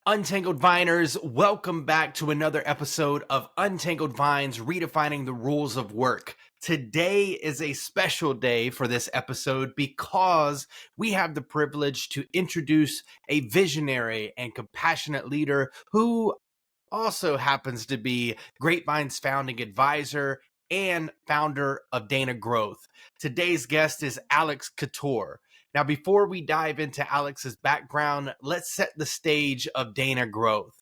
Untangled Viners, welcome back to another episode of Untangled Vines, Redefining the Rules of Work. Today is a special day for this episode because we have the privilege to introduce a visionary and compassionate leader who also happens to be Grapevine's founding advisor and founder of Dena Growth. Today's guest is Alex Kottoor. Now, before we dive into Alex's background, let's set the stage of Dena Growth.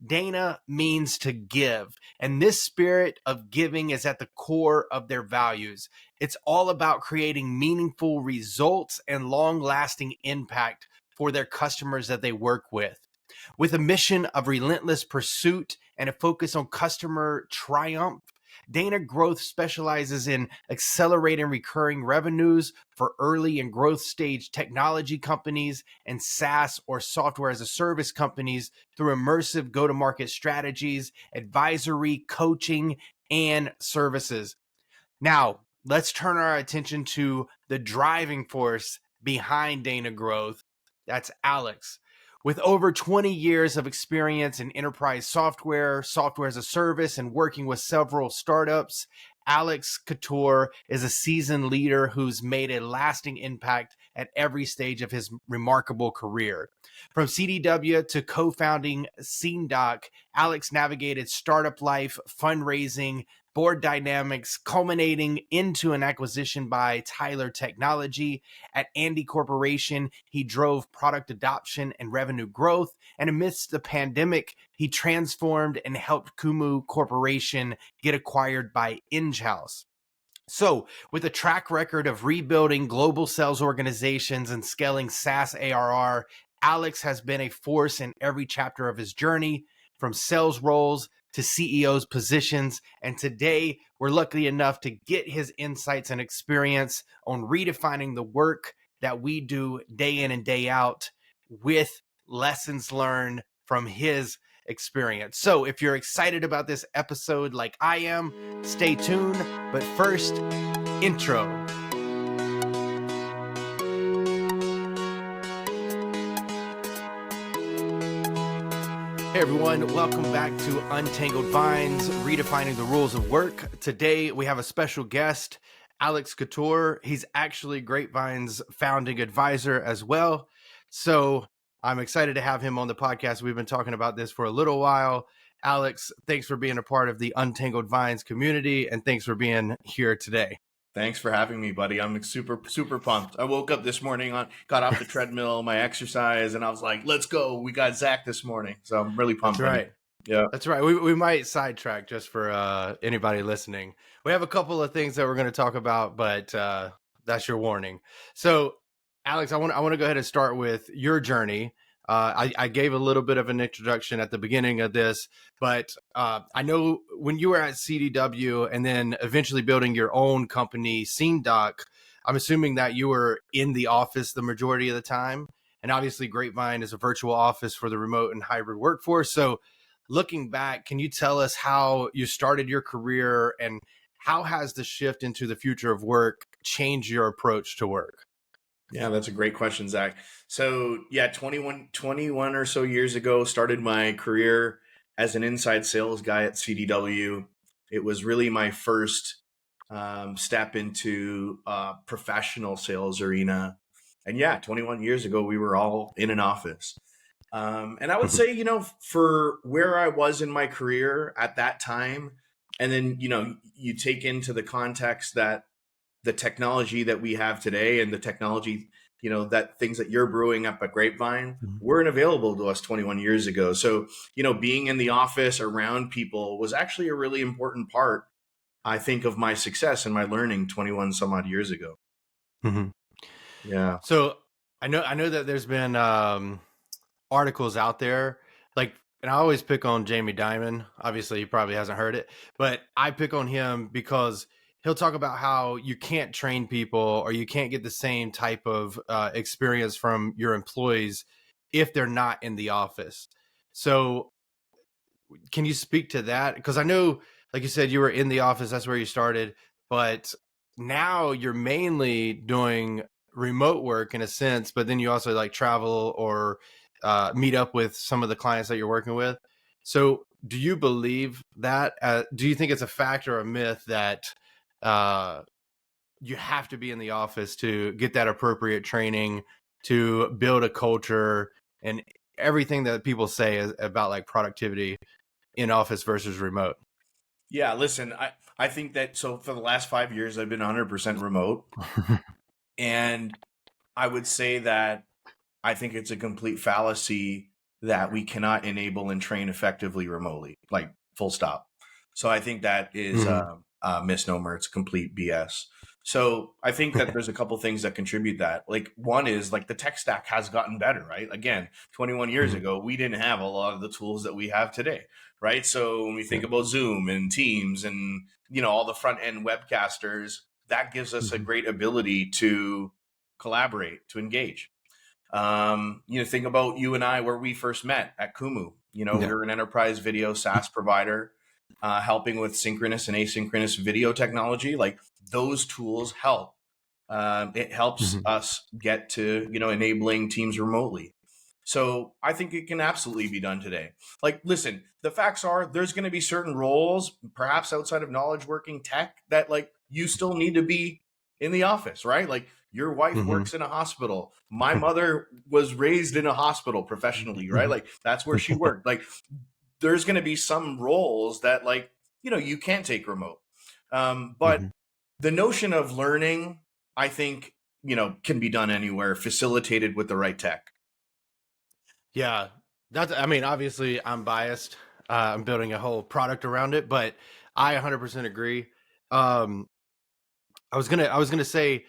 Dena means to give, and this spirit of giving is at the core of their values. It's all about creating meaningful results and long-lasting impact for their customers that they work with. With a mission of relentless pursuit and a focus on customer triumph, Dena Growth specializes in accelerating recurring revenues for early and growth stage technology companies and SaaS or software as a service companies through immersive go-to-market strategies, advisory, coaching, and services. Now, let's turn our attention to the driving force behind Dena Growth. That's Alex. With over 20 years of experience in enterprise software, software as a service, and working with several startups, Alex Kottoor is a seasoned leader who's made a lasting impact at every stage of his remarkable career. From CDW to co-founding SceneDoc, Alex navigated startup life, fundraising, board dynamics, culminating into an acquisition by Tyler Technology. At Andy Corporation, he drove product adoption and revenue growth. And amidst the pandemic, he transformed and helped Kumu Corporation get acquired by InHouse. So, with a track record of rebuilding global sales organizations and scaling SaaS ARR, Alex has been a force in every chapter of his journey, from sales roles to CEO's positions. And today, we're lucky enough to get his insights and experience on redefining the work that we do day in and day out with lessons learned from his experience. So if you're excited about this episode like I am, stay tuned. But first, intro. Hey everyone, welcome back to Untangled Vines, Redefining the Rules of Work. Today we have a special guest, Alex Kottoor. He's actually Grapevine's founding advisor as well. So I'm excited to have him on the podcast. We've been talking about this for a little while. Alex, thanks for being a part of the Untangled Vines community, and thanks for being here today. Thanks for having me, buddy. I'm super pumped. I woke up this morning, got off the treadmill, my exercise, and I was like, let's go. We got Zach this morning. So I'm really pumped. That's right. Yeah, that's right. We might sidetrack just for anybody listening. We have a couple of things that we're going to talk about, but that's your warning. So, Alex, I want to go ahead and start with your journey. I gave a little bit of an introduction at the beginning of this, but I know when you were at CDW and then eventually building your own company, SceneDoc, I'm assuming that you were in the office the majority of the time. And obviously Grapevine is a virtual office for the remote and hybrid workforce. So looking back, can you tell us how you started your career and how has the shift into the future of work changed your approach to work? Yeah, that's a great question, Zach. So yeah, 21 or so years ago, started my career as an inside sales guy at CDW. It was really my first step into professional sales arena. And yeah, 21 years ago, we were all in an office. And I would say, for where I was in my career at that time, and then, you take into the context that the technology that we have today and the technology, that things that you're brewing up at Grapevine weren't available to us 21 years ago. So, being in the office around people was actually a really important part, I think, of my success and my learning 21 some odd years ago. Mm-hmm. Yeah. So I know that there's been articles out there, like, and I always pick on Jamie Dimon. Obviously, he probably hasn't heard it, but I pick on him because he'll talk about how you can't train people or you can't get the same type of experience from your employees if they're not in the office. So can you speak to that? Because I know, like you said, you were in the office, that's where you started, but now you're mainly doing remote work in a sense, but then you also like travel or meet up with some of the clients that you're working with. So do you believe that? Do you think it's a fact or a myth that uh, you have to be in the office to get that appropriate training, to build a culture, and everything that people say is about like productivity in office versus remote? Yeah, listen, I think that, so for the last 5 years, I've been 100% remote. And I would say that I think it's a complete fallacy that we cannot enable and train effectively remotely, like full stop. So I think that is Hmm. a misnomer. It's complete BS. So I think that there's a couple things that contribute that. Like, one is like the tech stack has gotten better, right? Again, 21 years Hmm. ago, we didn't have a lot of the tools that we have today, right? So when we Yeah. think about Zoom and Teams and, all the front end webcasters, that gives us a Hmm. great ability to collaborate, to engage. Think about you and I, where we first met at Kumu. We Yeah. were an enterprise video SaaS provider, helping with synchronous and asynchronous video technology. Like, those tools help. It helps Hmm. us get to, enabling teams remotely. So I think it can absolutely be done today. Like, listen, the facts are there's going to be certain roles, perhaps outside of knowledge working tech, that like you still need to be in the office, right? Like, your wife Hmm. works in a hospital. My mother was raised in a hospital professionally, right? Like, that's where she worked. Like, there's going to be some roles that like, you can't take remote. But Hmm. the notion of learning, I think, can be done anywhere, facilitated with the right tech. Yeah, I mean, obviously I'm biased. I'm building a whole product around it, but I 100% agree. Um, I was gonna say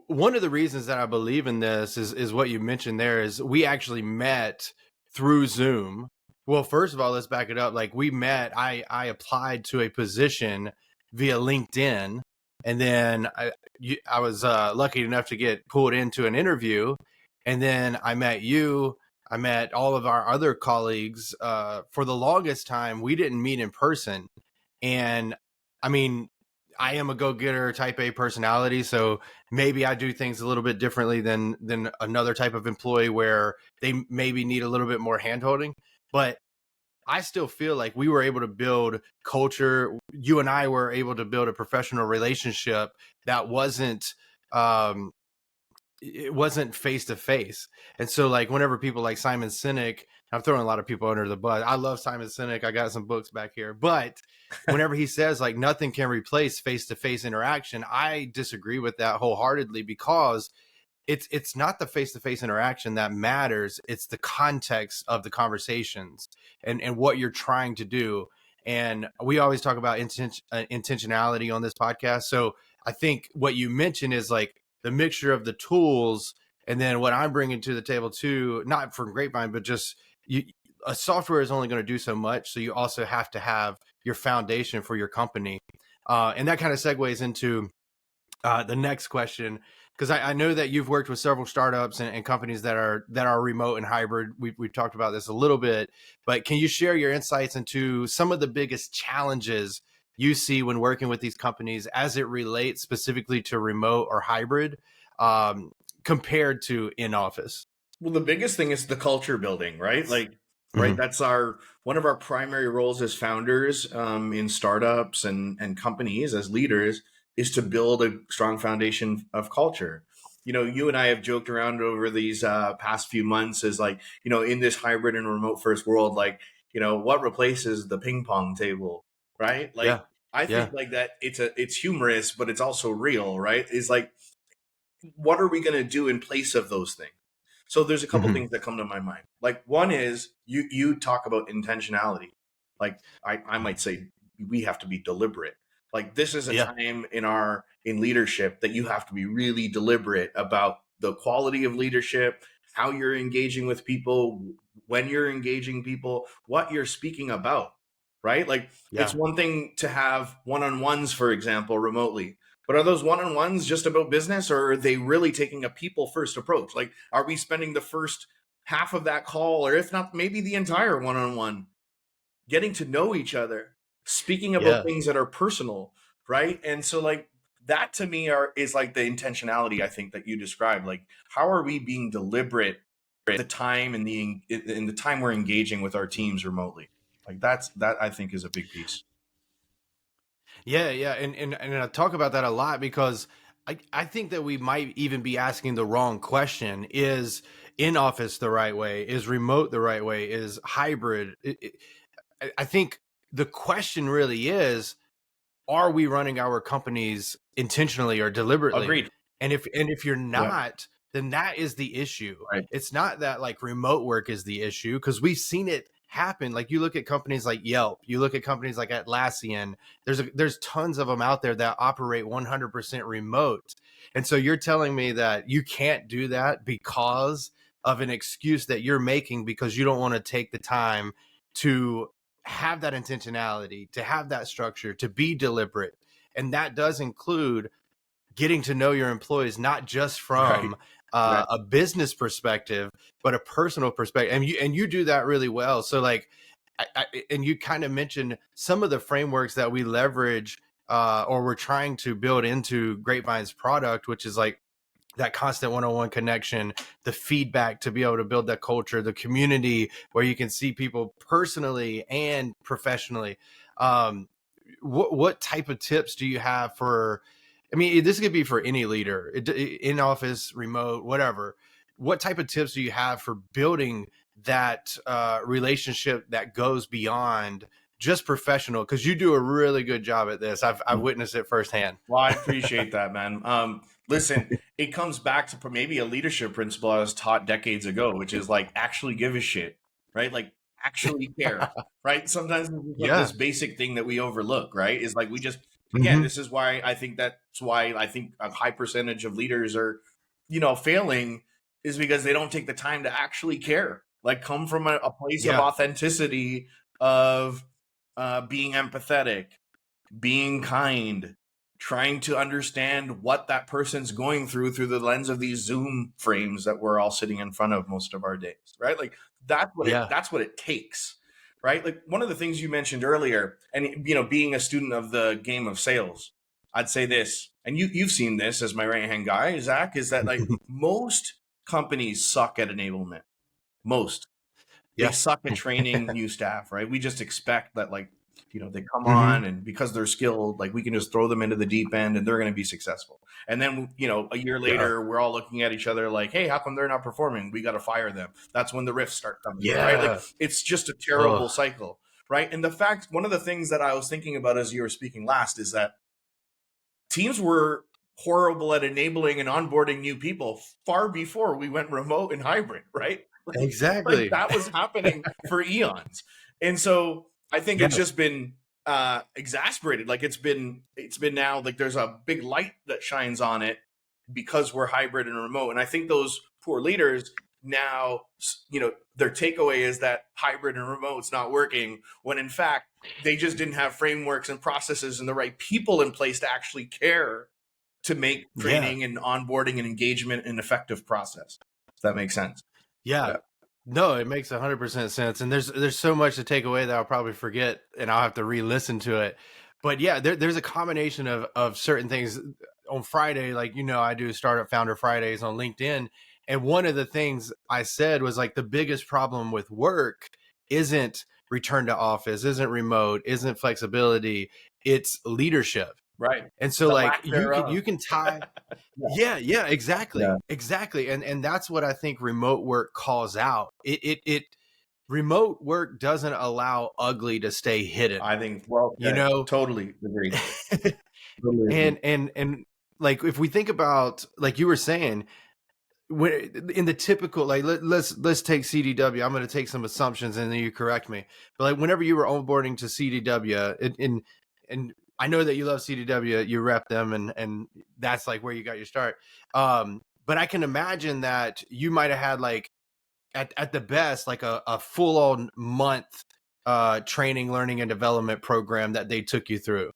one of the reasons that I believe in this is what you mentioned there is we actually met through Zoom. Well, first of all, let's back it up. Like we met, I applied to a position via LinkedIn, and then I was lucky enough to get pulled into an interview, and then I met you. I met all of our other colleagues. For the longest time, we didn't meet in person, and I mean, I am a go-getter type A personality, so maybe I do things a little bit differently than another type of employee where they maybe need a little bit more handholding. But I still feel like we were able to build culture. You and I were able to build a professional relationship that um, wasn't face to face. And so like whenever people like Simon Sinek, I'm throwing a lot of people under the bus. I love Simon Sinek. I got some books back here, but whenever he says like nothing can replace face to face interaction, I disagree with that wholeheartedly because it's not the face-to-face interaction that matters, it's the context of the conversations and what you're trying to do. And we always talk about intentionality on this podcast, so I think what you mentioned is like the mixture of the tools, and then what I'm bringing to the table too, not from Grapevine, but just you, a software is only going to do so much, so you also have to have your foundation for your company. And that kind of segues into the next question, because I know that you've worked with several startups and companies that are remote and hybrid. We've talked about this a little bit, but can you share your insights into some of the biggest challenges you see when working with these companies as it relates specifically to remote or hybrid, um, compared to in office? Well, the biggest thing is the culture building, right? Like, right, Hmm. that's our one of our primary roles as founders, in startups and companies as leaders, is to build a strong foundation of culture. You and I have joked around over these past few months as like, in this hybrid and remote first world, like, what replaces the ping pong table, right? Like, Yeah, I yeah. think like that it's humorous, but it's also real, right? Is like, what are we going to do in place of those things? So there's a couple Hmm. things that come to my mind. Like, one is you talk about intentionality. Like, I might say we have to be deliberate. Like, this is a Yeah, time in leadership that you have to be really deliberate about the quality of leadership, how you're engaging with people, when you're engaging people, what you're speaking about, right? Like, it's yeah, one thing to have one-on-ones, for example, remotely, but are those one-on-ones just about business, or are they really taking a people first approach? Like, are we spending the first half of that call, or if not, maybe the entire one-on-one, getting to know each other, speaking about yeah. things that are personal, right? And so, like, that to me is like the intentionality I think that you described. Like, how are we being deliberate the time and the time we're engaging with our teams remotely. Like that I think is a big piece. Yeah, yeah, and I talk about that a lot because I think that we might even be asking the wrong question. Is in office the right way? Is remote the right way? Is hybrid? I think the question really is, are we running our companies intentionally or deliberately? Agreed. And if you're Yeah. not, then that is the issue. Right. It's not that like remote work is the issue, because we've seen it happen. Like you look at companies like Yelp, you look at companies like Atlassian. There's tons of them out there that operate 100% remote. And so you're telling me that you can't do that because of an excuse that you're making because you don't want to take the time to have that intentionality, to have that structure, to be deliberate. And that does include getting to know your employees, not just Right. from Right. a business perspective, but a personal perspective. And you do that really well. So like, and you kind of mentioned some of the frameworks that we leverage or we're trying to build into Grapevine's product, which is like that constant one-on-one connection, the feedback to be able to build that culture, the community where you can see people personally and professionally. Um, what type of tips do you have for, I mean, this could be for any leader, in office, remote, whatever. What type of tips do you have for building that relationship that goes beyond just professional? Because you do a really good job at this. I've witnessed it firsthand. Well, I appreciate that, man. Listen, it comes back to maybe a leadership principle I was taught decades ago, which is like actually give a shit, right? Like actually care, right? Sometimes it's like Yeah. this basic thing that we overlook, right? Is like we just, again, Hmm. this is why I think a high percentage of leaders are, failing is because they don't take the time to actually care, like come from a place of Yeah. authenticity, of being empathetic, being kind, trying to understand what that person's going through the lens of these Zoom frames that we're all sitting in front of most of our days, right? Like Yeah. that's what it takes, right? Like one of the things you mentioned earlier, and being a student of the game of sales, I'd say this, and you've seen this as my right hand guy, Zach, is that like most companies suck at enablement. Most they Yeah. suck at training new staff, right? We just expect that, like, they come Hmm. on and because they're skilled, like we can just throw them into the deep end and they're going to be successful. And then, a year Yeah. later, we're all looking at each other like, hey, how come they're not performing? We got to fire them. That's when the rifts start coming, right? Like Yeah. it's just a Oh, terrible cycle, right? And one of the things that I was thinking about as you were speaking last is that teams were horrible at enabling and onboarding new people far before we went remote and hybrid, right? Like exactly. that was happening for eons. And so I think it's Yeah. just been exasperated. Like it's been now like there's a big light that shines on it because we're hybrid and remote. And I think those poor leaders now, their takeaway is that hybrid and remote's not working, when in fact they just didn't have frameworks and processes and the right people in place to actually care to make Yeah. training and onboarding and engagement an effective process. If that makes sense. Yeah. Yeah. No, it makes 100% sense. And there's so much to take away that I'll probably forget and I'll have to re-listen to it. But yeah, there's a combination of certain things. On Friday, like, I do Startup Founder Fridays on LinkedIn. And one of the things I said was like the biggest problem with work isn't return to office, isn't remote, isn't flexibility, it's leadership. Right. And so The like lack you can thereof. you can tie. Yeah. Yeah, yeah, Yeah. exactly. Exactly. And that's what I think remote work calls out. It remote work doesn't allow ugly to stay hidden, I think well you said. know? Totally agreed. Totally agreed. And like if we think about, like you were saying, when in the typical, like let's take CDW. I'm going to take some assumptions and then you correct me. But like whenever you were onboarding to CDW, and I know that you love CDW, you rep them, and that's like where you got your start. But I can imagine that you might have had like at the best like a full on month training, learning, and development program that they took you through.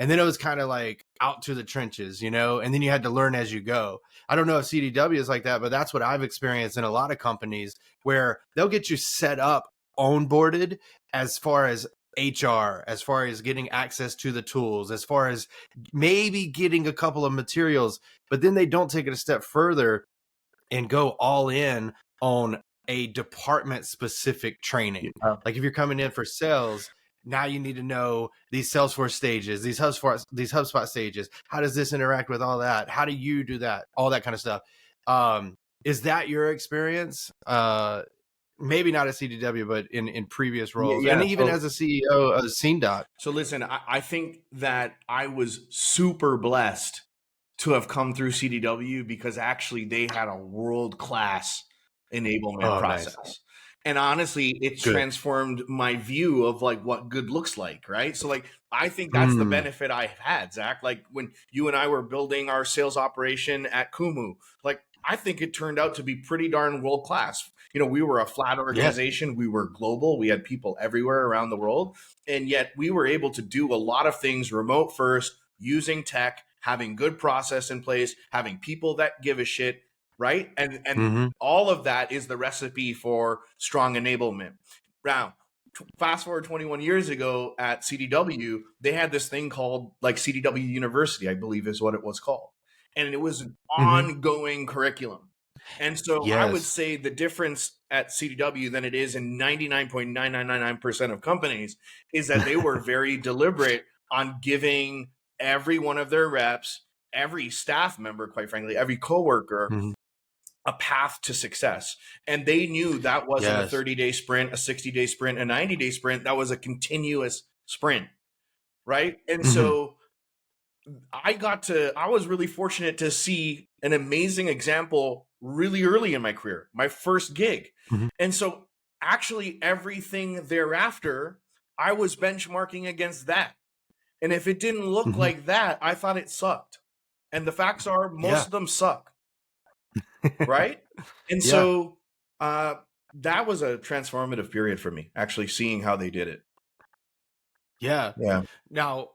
And then it was kind of like out to the trenches, and then you had to learn as you go. I don't know if CDW is like that, but that's what I've experienced in a lot of companies where they'll get you set up, onboarded as far as HR, as far as getting access to the tools, as far as maybe getting a couple of materials, but then they don't take it a step further and go all in on a department specific training. Yeah. Like if you're coming in for sales, now you need to know these Salesforce stages, these HubSpot stages. How does this interact with all that? How do you do that? All that kind of stuff. Is that your experience? Maybe not at CDW, but in previous roles, Yeah. and even as a CEO of SceneDoc. So listen, I think that I was super blessed to have come through CDW because actually they had a world-class enablement process. Nice. And honestly, it's Good. transformed my view of like what good looks like, right? So like I think that's the benefit I've had, Zach. Like when you and I were building our sales operation at Kumu, like I think it turned out to be pretty darn world class. You know, we were a flat organization, we were global, we had people everywhere around the world, and yet we were able to do a lot of things remote first, using tech, having good process in place, having people that give a shit, right? And all of that is the recipe for strong enablement. Now, fast forward 21 years ago at CDW, they had this thing called like CDW University, I believe is what it was called. And it was an ongoing curriculum. And so I would say the difference at CDW than it is in 99.9999% of companies is that they were very deliberate on giving every one of their reps, every staff member, quite frankly, every coworker, a path to success. And they knew that wasn't a 30-day sprint, a 60-day sprint, a 90-day sprint. That was a continuous sprint, right? And so I was really fortunate to see an amazing example really early in my career, my first gig. And so actually everything thereafter, I was benchmarking against that. And if it didn't look like that, I thought it sucked. And the facts are most of them suck. Right? And so that was a transformative period for me, actually seeing how they did it. Yeah. Yeah. Now,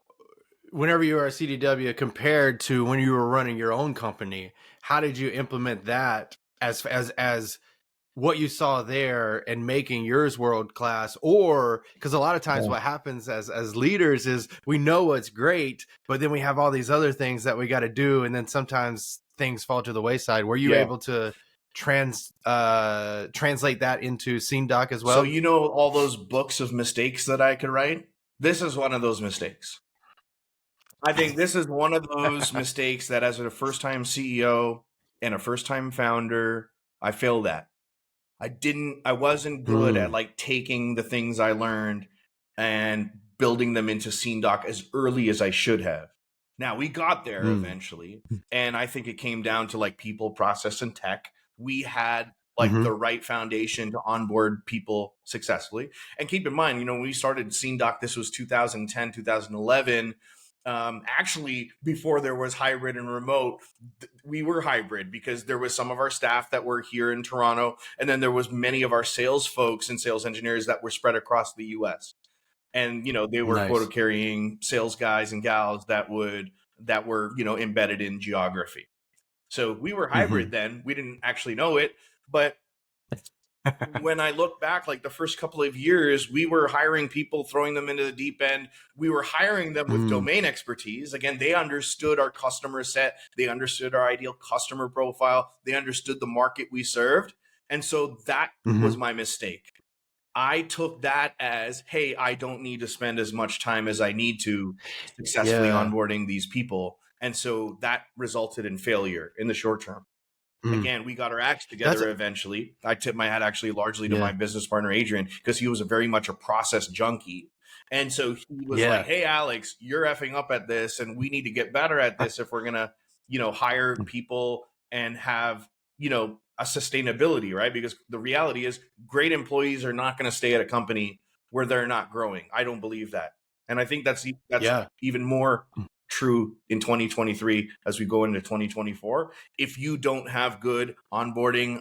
whenever you were at CDW compared to when you were running your own company, how did you implement that as what you saw there and making yours world class? Or because a lot of times what happens as leaders is we know what's great, but then we have all these other things that we got to do, and then sometimes things fall to the wayside. Were you able to translate that into SceneDoc as well? So you know all those books of mistakes that I could write? This is one of those mistakes. I think this is one of those mistakes that as a first-time CEO and a first-time founder, I failed at. I wasn't good at like taking the things I learned and building them into SceneDoc as early as I should have. Now we got there eventually, and I think it came down to like people, process, and tech. We had like the right foundation to onboard people successfully. And keep in mind, you know, when we started SceneDoc, this was 2010, 2011. Actually, before there was hybrid and remote, we were hybrid because there was some of our staff that were here in Toronto, and then there was many of our sales folks and sales engineers that were spread across the US. And, you know, they were quota carrying sales guys and gals that were, you know, embedded in geography. So we were hybrid then. We didn't actually know it, but when I look back, like the first couple of years, we were hiring people, throwing them into the deep end. We were hiring them with domain expertise. Again, they understood our customer set. They understood our ideal customer profile. They understood the market we served. And so that was my mistake. I took that as, hey, I don't need to spend as much time as I need to successfully onboarding these people. And so that resulted in failure in the short term. Again, we got our acts together eventually. I tip my hat actually largely to my business partner, Adrian, because he was very much a process junkie. And so he was like, hey, Alex, you're effing up at this, and we need to get better at this if we're going to, you know, hire people and have, you know, a sustainability, right? Because the reality is great employees are not going to stay at a company where they're not growing. I don't believe that. And I think that's even more true in 2023 as we go into 2024. If you don't have good onboarding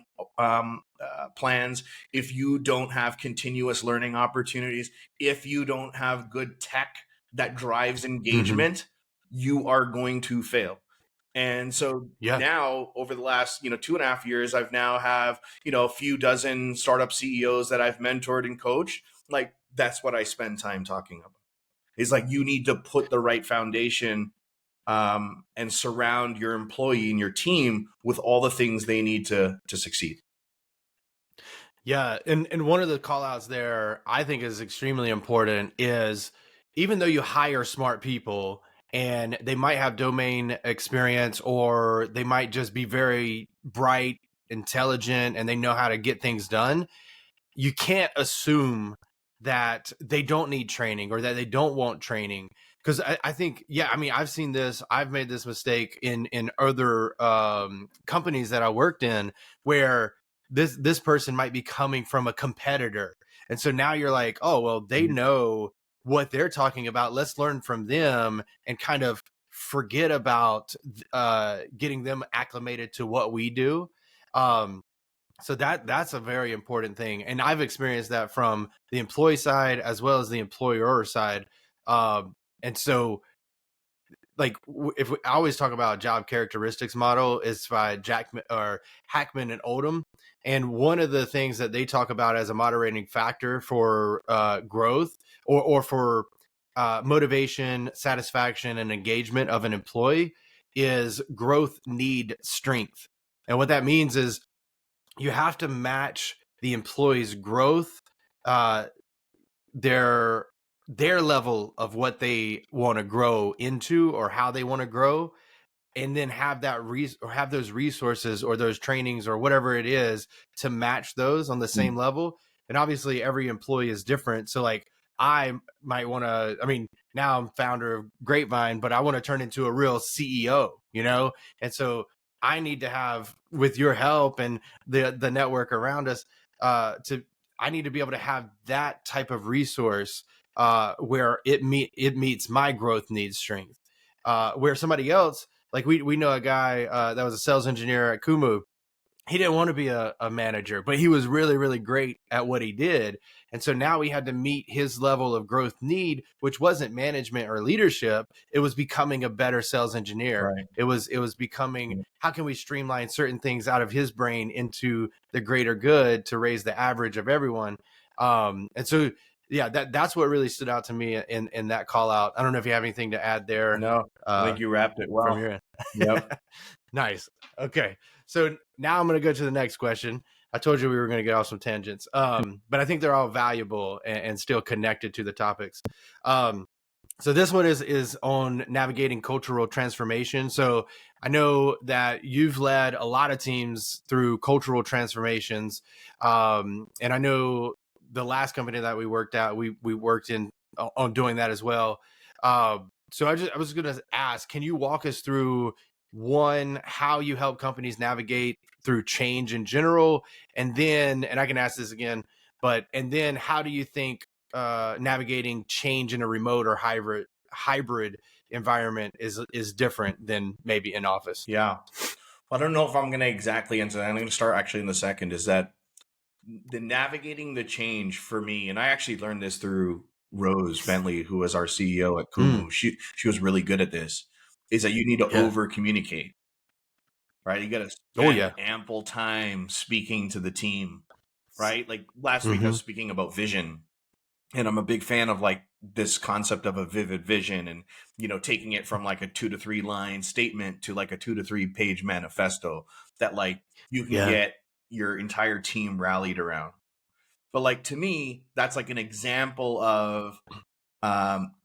plans, if you don't have continuous learning opportunities, if you don't have good tech that drives engagement, you are going to fail. And so now over the last, you know, 2.5 years, I've now have, you know, a few dozen startup CEOs that I've mentored and coached. Like that's what I spend time talking about. It's like you need to put the right foundation and surround your employee and your team with all the things they need to succeed. Yeah, and one of the call outs there I think is extremely important is even though you hire smart people and they might have domain experience or they might just be very bright, intelligent, and they know how to get things done, you can't assume that they don't need training or that they don't want training. Because I think, yeah, I mean, I've seen this, I've made this mistake in other companies that I worked in where this person might be coming from a competitor. And so now you're like, oh, well, they Mhm. know what they're talking about. Let's learn from them and kind of forget about getting them acclimated to what we do. Um, so that's a very important thing, and I've experienced that from the employee side as well as the employer side. And so, like, I always talk about job characteristics model is by Jackman or Hackman and Oldham, and one of the things that they talk about as a moderating factor for growth or for motivation, satisfaction, and engagement of an employee is growth need strength. And what that means is you have to match the employee's growth, uh, their their level of what they want to grow into or how they want to grow, and then have that or have those resources or those trainings or whatever it is to match those on the same level. And obviously every employee is different, so like I might want to, I mean, now I'm founder of Grapevine, but I want to turn into a real CEO, you know. And so I need to have, with your help and the network around us, to I need to be able to have that type of resource where it meets my growth needs strength, where somebody else, like we know a guy that was a sales engineer at Kumu. He didn't want to be a manager, but he was really, really great at what he did. And so now we had to meet his level of growth need, which wasn't management or leadership. It was becoming a better sales engineer. Right. It was becoming, how can we streamline certain things out of his brain into the greater good to raise the average of everyone. And so yeah, that's what really stood out to me in that call out. I don't know if you have anything to add there No, I think you wrapped it from well. your end. Yep. Nice. Okay. So now I'm going to go to the next question. I told you we were going to get off some tangents, but I think they're all valuable and still connected to the topics. So this one is on navigating cultural transformation. So I know that you've led a lot of teams through cultural transformations, and I know the last company that we worked at, we worked in on doing that as well. So I was going to ask, can you walk us through one, how you help companies navigate through change in general, and then, and I can ask this again, but and then how do you think navigating change in a remote or hybrid environment is different than maybe in office? Yeah. Well, I don't know if I'm going to exactly answer that. I'm going to start actually in the second. Is that the navigating the change for me? And I actually learned this through Rose Bentley, who was our CEO at Mm, Kumu. She was really good at this. Is that you need to yeah. over communicate, right? You got to Oh spend yeah. ample time speaking to the team, right? Like last week, I Mm-hmm. was speaking about vision, and I'm a big fan of like this concept of a vivid vision, and taking it from like a 2 to 3 line statement to like a 2 to 3 page manifesto that like you can Yeah. get your entire team rallied around. But like to me, that's like an example of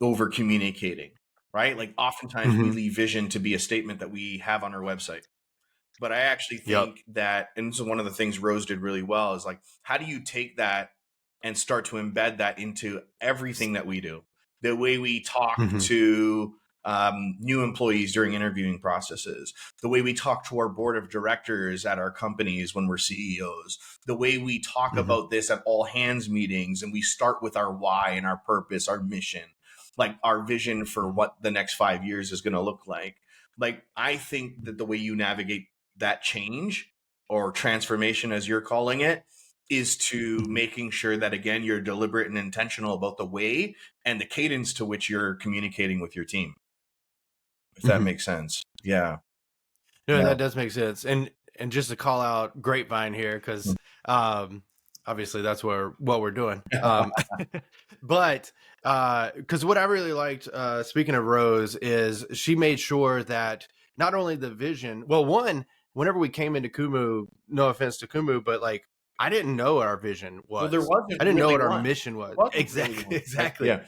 over communicating, right? Like oftentimes we Mm-hmm. leave vision to be a statement that we have on our website. But I actually Yep. think that, and this is one of the things Rose did really well, is like, how do you take that and start to embed that into everything that we do? The way we talk Mm-hmm. to new employees during interviewing processes, the way we talk to our board of directors at our companies when we're CEOs, the way we talk Mm-hmm. about this at all hands meetings, and we start with our why and our purpose, our mission, like our vision for what the next 5 years is going to look like. Like, I think that the way you navigate that change or transformation, as you're calling it, is to Mm-hmm. making sure that, again, you're deliberate and intentional about the way and the cadence to which you're communicating with your team, if that Mm-hmm. makes sense. Yeah. No, Yeah. that does make sense. And just to call out Grapevine here, because um, obviously that's what we're doing. But because what I really liked, speaking of Rose, is she made sure that not only the vision, well, one, whenever we came into Kumu, no offense to Kumu, but like I didn't know what our vision Well, there was. wasn't I didn't know really what our one. mission There was. wasn't really Exactly. one, right? Exactly. Yeah.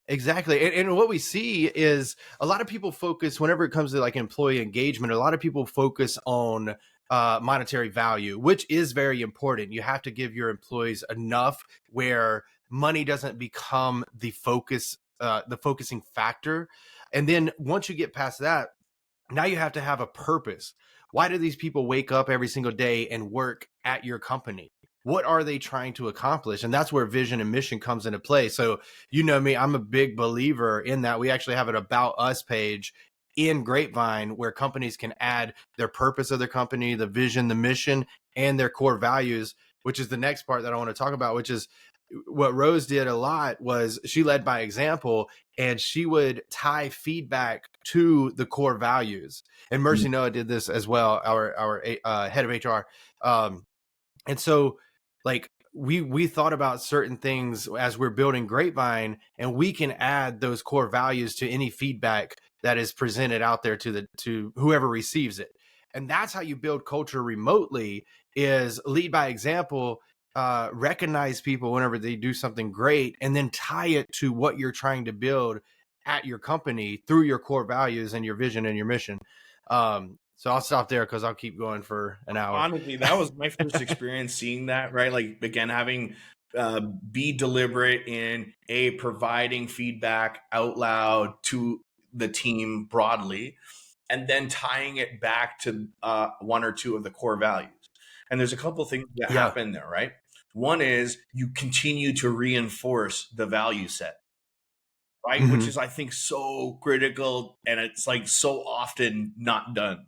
Exactly. And what we see is a lot of people focus whenever it comes to like employee engagement, a lot of people focus on monetary value, which is very important. You have to give your employees enough where money doesn't become the focusing factor. And then once you get past that, now you have to have a purpose. Why do these people wake up every single day and work at your company? What are they trying to accomplish? And that's where vision and mission comes into play. So, you know me, I'm a big believer in that. We actually have an About Us page in Grapevine where companies can add their purpose of their company, the vision, the mission, and their core values, which is the next part that I want to talk about, which is what Rose did a lot was she led by example, and she would tie feedback to the core values. And Mercy Noah did this as well, our head of HR. And so like we thought about certain things as we're building Grapevine, and we can add those core values to any feedback that is presented out there to whoever receives it. And that's how you build culture remotely, is lead by example, recognize people whenever they do something great, and then tie it to what you're trying to build at your company through your core values and your vision and your mission. So I'll stop there because I'll keep going for an hour. Honestly, that was my first experience seeing that, right? Like, again, having be deliberate in providing feedback out loud to the team broadly, and then tying it back to one or two of the core values. And there's a couple of things that Yeah. happen there, right? One is you continue to reinforce the value set, right? Which Mm-hmm. is, I think, so critical, and it's like so often not done,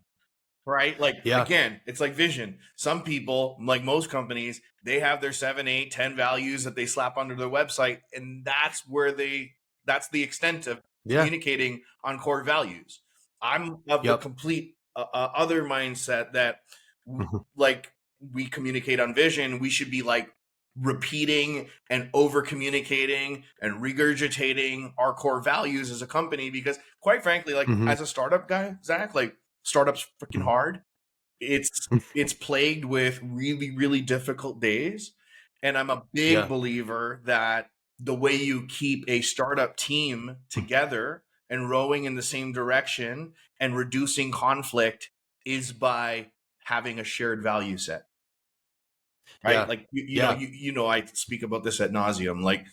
right? Like, Yeah. again, it's like vision. Some people, like most companies, they have their 7, 8, 10 values that they slap under their website, and that's the extent of Yeah. communicating on core values. I'm of the Yep. complete other mindset that Mhm. like we communicate on vision, we should be like repeating and over communicating and regurgitating our core values as a company, because quite frankly, like Mhm. as a startup guy, Zach, like startups freaking Mhm. hard. It's plagued with really, really difficult days. And I'm a big Yeah. believer that the way you keep a startup team together and rowing in the same direction and reducing conflict is by having a shared value set, right? Yeah. Like Yeah. I speak about this at nauseum. Like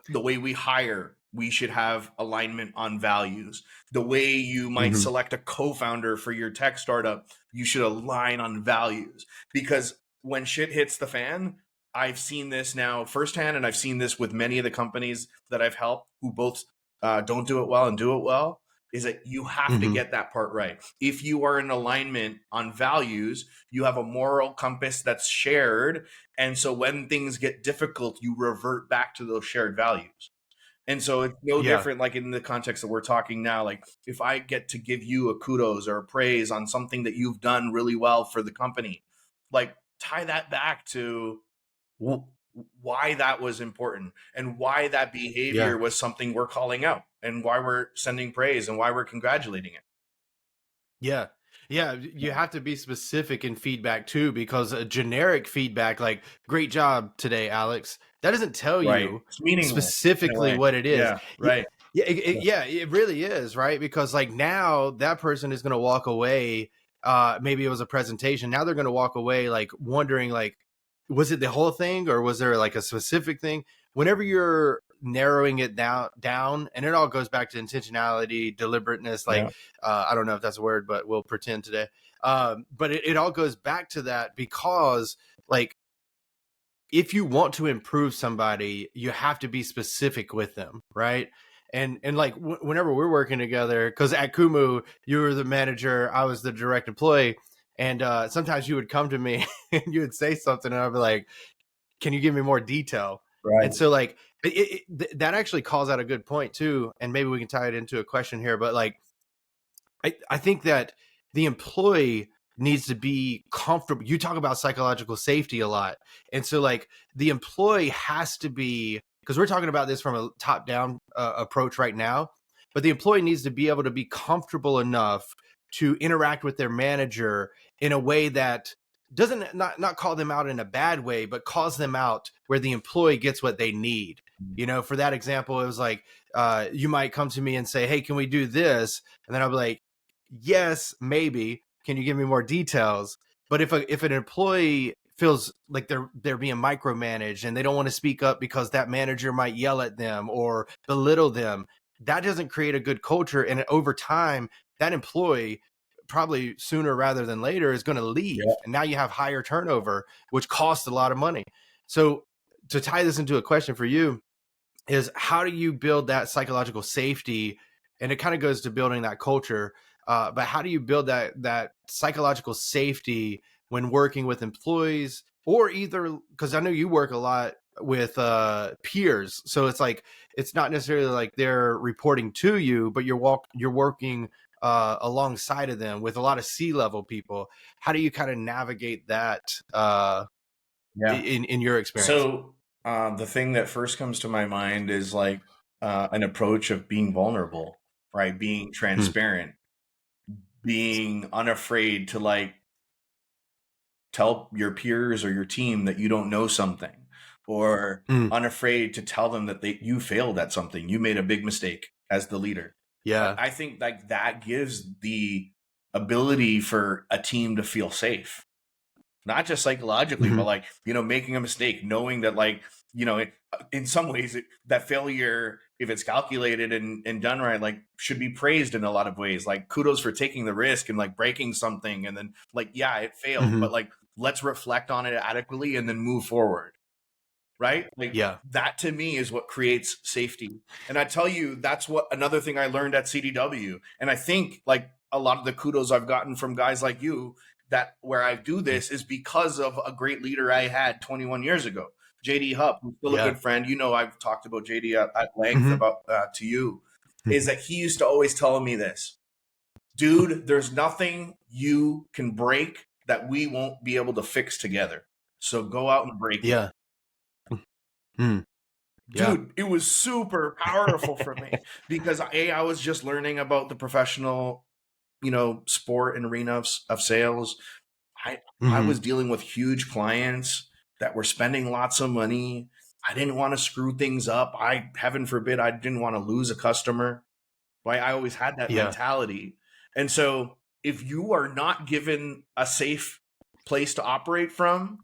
the way we hire, we should have alignment on values. The way you might Mhm. select a co-founder for your tech startup, you should align on values. Because when shit hits the fan, I've seen this now firsthand, and I've seen this with many of the companies that I've helped who both don't do it well and do it well, is that you have to Mhm. get that part right. If you are in alignment on values, you have a moral compass that's shared, and so when things get difficult, you revert back to those shared values. And so it's no Yeah. different, like in the context that we're talking now. Like if I get to give you a kudos or a praise on something that you've done really well for the company, like tie that back to why that was important and why that Yeah. behavior was something we're calling out and why we're sending praise and why we're congratulating it. Yeah. Yeah. You have to be specific in feedback too, because a generic feedback like "Great job today, Alex," that doesn't tell Right. you It's meaningless in a specifically way. what it is. Yeah. Right. Yeah, Yeah. yeah, it really is, right? Because like now that person is going to walk away. Maybe it was a presentation. Now they're going to walk away like wondering, like, was it the whole thing or was there like a specific thing? Whenever you're narrowing it down, and it all goes back to intentionality, deliberateness. Like, Yeah. I don't know if that's a word, but we'll pretend today. But it all goes back to that because like if you want to improve somebody, you have to be specific with them, right? And like whenever we're working together, because at Kumu you were the manager, I was the direct employee, and sometimes you would come to me and you would say something, and I'd be like, "Can you give me more detail?" And Right. so like that actually calls out a good point too, and maybe we can tie it into a question here, but like I think that the employee needs to be comfortable. You talk about psychological safety a lot. And so, like, the employee has to be, because we're talking about this from a top down approach right now, but the employee needs to be able to be comfortable enough to interact with their manager in a way that doesn't not call them out in a bad way, but calls them out where the employee gets what they need. For that example, it was like, you might come to me and say, hey, can we do this? And then I'll be like, yes, maybe. Can you give me more details? But if an employee feels like they're being micromanaged and they don't want to speak up because that manager might yell at them or belittle them, that doesn't create a good culture. And over time, that employee, probably sooner rather than later, is going to leave. Yeah. And now you have higher turnover, which costs a lot of money. So to tie this into a question for you is, how do you build that psychological safety? And it kind of goes to building that culture. But how do you build that psychological safety when working with employees, or either, because I know you work a lot with peers, so it's like, it's not necessarily like they're reporting to you, but you're working alongside of them with a lot of C-level people. How do you kind of navigate that Yeah. in your experience? So the thing that first comes to my mind is like an approach of being vulnerable, right? Being Hmm. transparent, being unafraid to like tell your peers or your team that you don't know something, or Hmm. unafraid to tell them that you failed at something, you made a big mistake as the leader. Yeah. I think like that gives the ability for a team to feel safe, not just psychologically, Hmm. but like, making a mistake, knowing that like, in some ways that failure, if it's calculated and done right, like should be praised in a lot of ways. Like kudos for taking the risk and like breaking something. And then like, yeah, it failed, Hmm. but like, let's reflect on it adequately and then move forward. Right? Like Yeah. that to me is what creates safety. And I tell you, that's what another thing I learned at CDW. And I think like a lot of the kudos I've gotten from guys like you, that where I do this is because of a great leader I had 21 years ago, JD Hupp, who's still a Yeah. good friend. I've talked about JD at length Hmm. about to you, is that he used to always tell me this: dude, there's nothing you can break that we won't be able to fix together. So go out and break it. Yeah. Mm. Yeah. Dude, it was super powerful for me because I was just learning about the professional, sport and arena of sales. I Hmm. was dealing with huge clients that were spending lots of money. I didn't want to screw things up. Heaven forbid, I didn't want to lose a customer. Right? I always had that Yeah. mentality. And so if you are not given a safe place to operate from,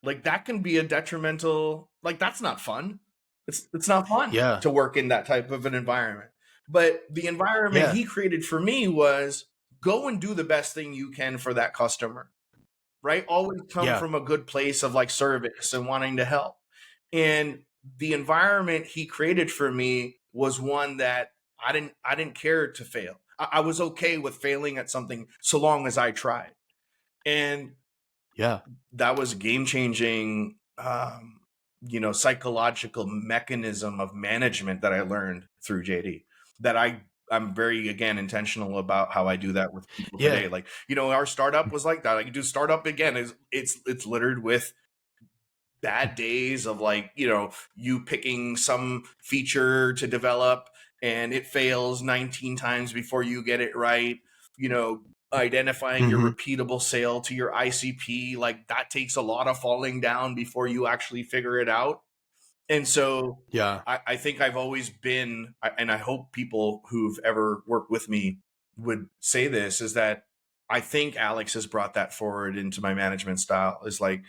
like that can be a detrimental, like that's not fun. It's not fun Yeah. to work in that type of an environment. But the environment Yeah. he created for me was go and do the best thing you can for that customer, right? Always come Yeah. from a good place of like service and wanting to help. And the environment he created for me was one that I didn't care to fail. I was okay with failing at something so long as I tried. And Yeah. that was game changing, psychological mechanism of management that I learned through JD, that I'm very, again, intentional about how I do that with people Yeah. today. Like, our startup was like that. I can do startup again. It's littered with bad days of like, you picking some feature to develop and it fails 19 times before you get it right. Identifying your Hmm. repeatable sale to your ICP, like that takes a lot of falling down before you actually figure it out. And so Yeah. I think I've always been, and I hope people who've ever worked with me would say this, is that I think Alex has brought that forward into my management style, is like,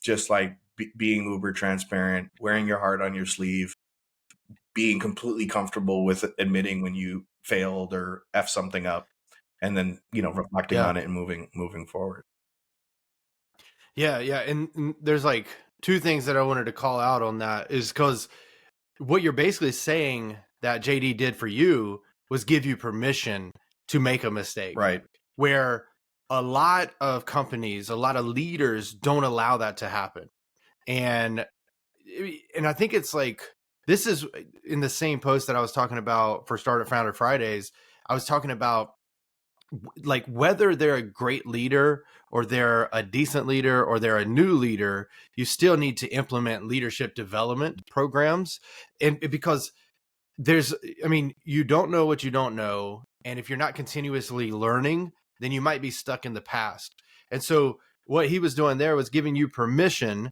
just like being uber transparent, wearing your heart on your sleeve, being completely comfortable with admitting when you failed or F something up, and then, reflecting Yeah. on it and moving forward. Yeah. Yeah. And there's like two things that I wanted to call out on that, is because what you're basically saying that JD did for you was give you permission to make a mistake, Right. where a lot of companies, a lot of leaders don't allow that to happen. And I think it's like, this is in the same post that I was talking about for Startup Founder Fridays. I was talking about like whether they're a great leader or they're a decent leader or they're a new leader, you still need to implement leadership development programs. And because I mean, you don't know what you don't know. And if you're not continuously learning, then you might be stuck in the past. And so what he was doing there was giving you permission,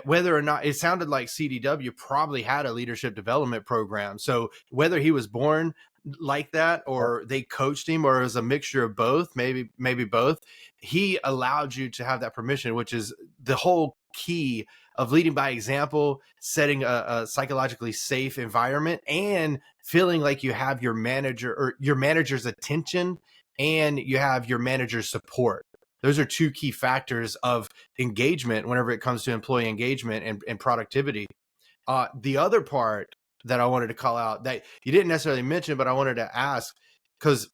whether or not it sounded like CDW probably had a leadership development program. So whether he was born like that or they coached him or it was a mixture of both, maybe both, he allowed you to have that permission, which is the whole key of leading by example, setting a psychologically safe environment, and feeling like you have your manager or your manager's attention and you have your manager's support. Those are two key factors of engagement whenever it comes to employee engagement and productivity. The other part that I wanted to call out that you didn't necessarily mention, but I wanted to ask, because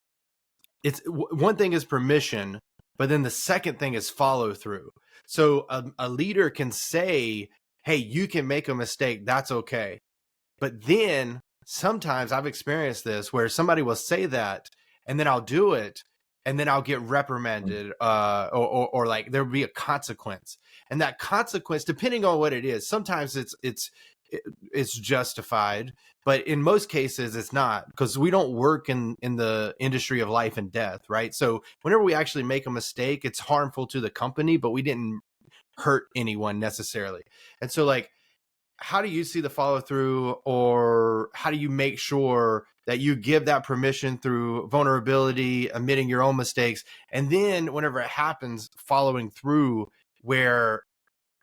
it's one thing is permission, but then the second thing is follow through. So a leader can say, hey, you can make a mistake. That's okay. But then sometimes I've experienced this where somebody will say that and then I'll do it and then I'll get reprimanded or like there'll be a consequence. And that consequence, depending on what it is, sometimes it's justified, but in most cases it's not, because we don't work in the industry of life and death, right? So whenever we actually make a mistake, it's harmful to the company, but we didn't hurt anyone necessarily. And so like, how do you see the follow through, or how do you make sure that you give that permission through vulnerability, admitting your own mistakes, and then whenever it happens, following through, where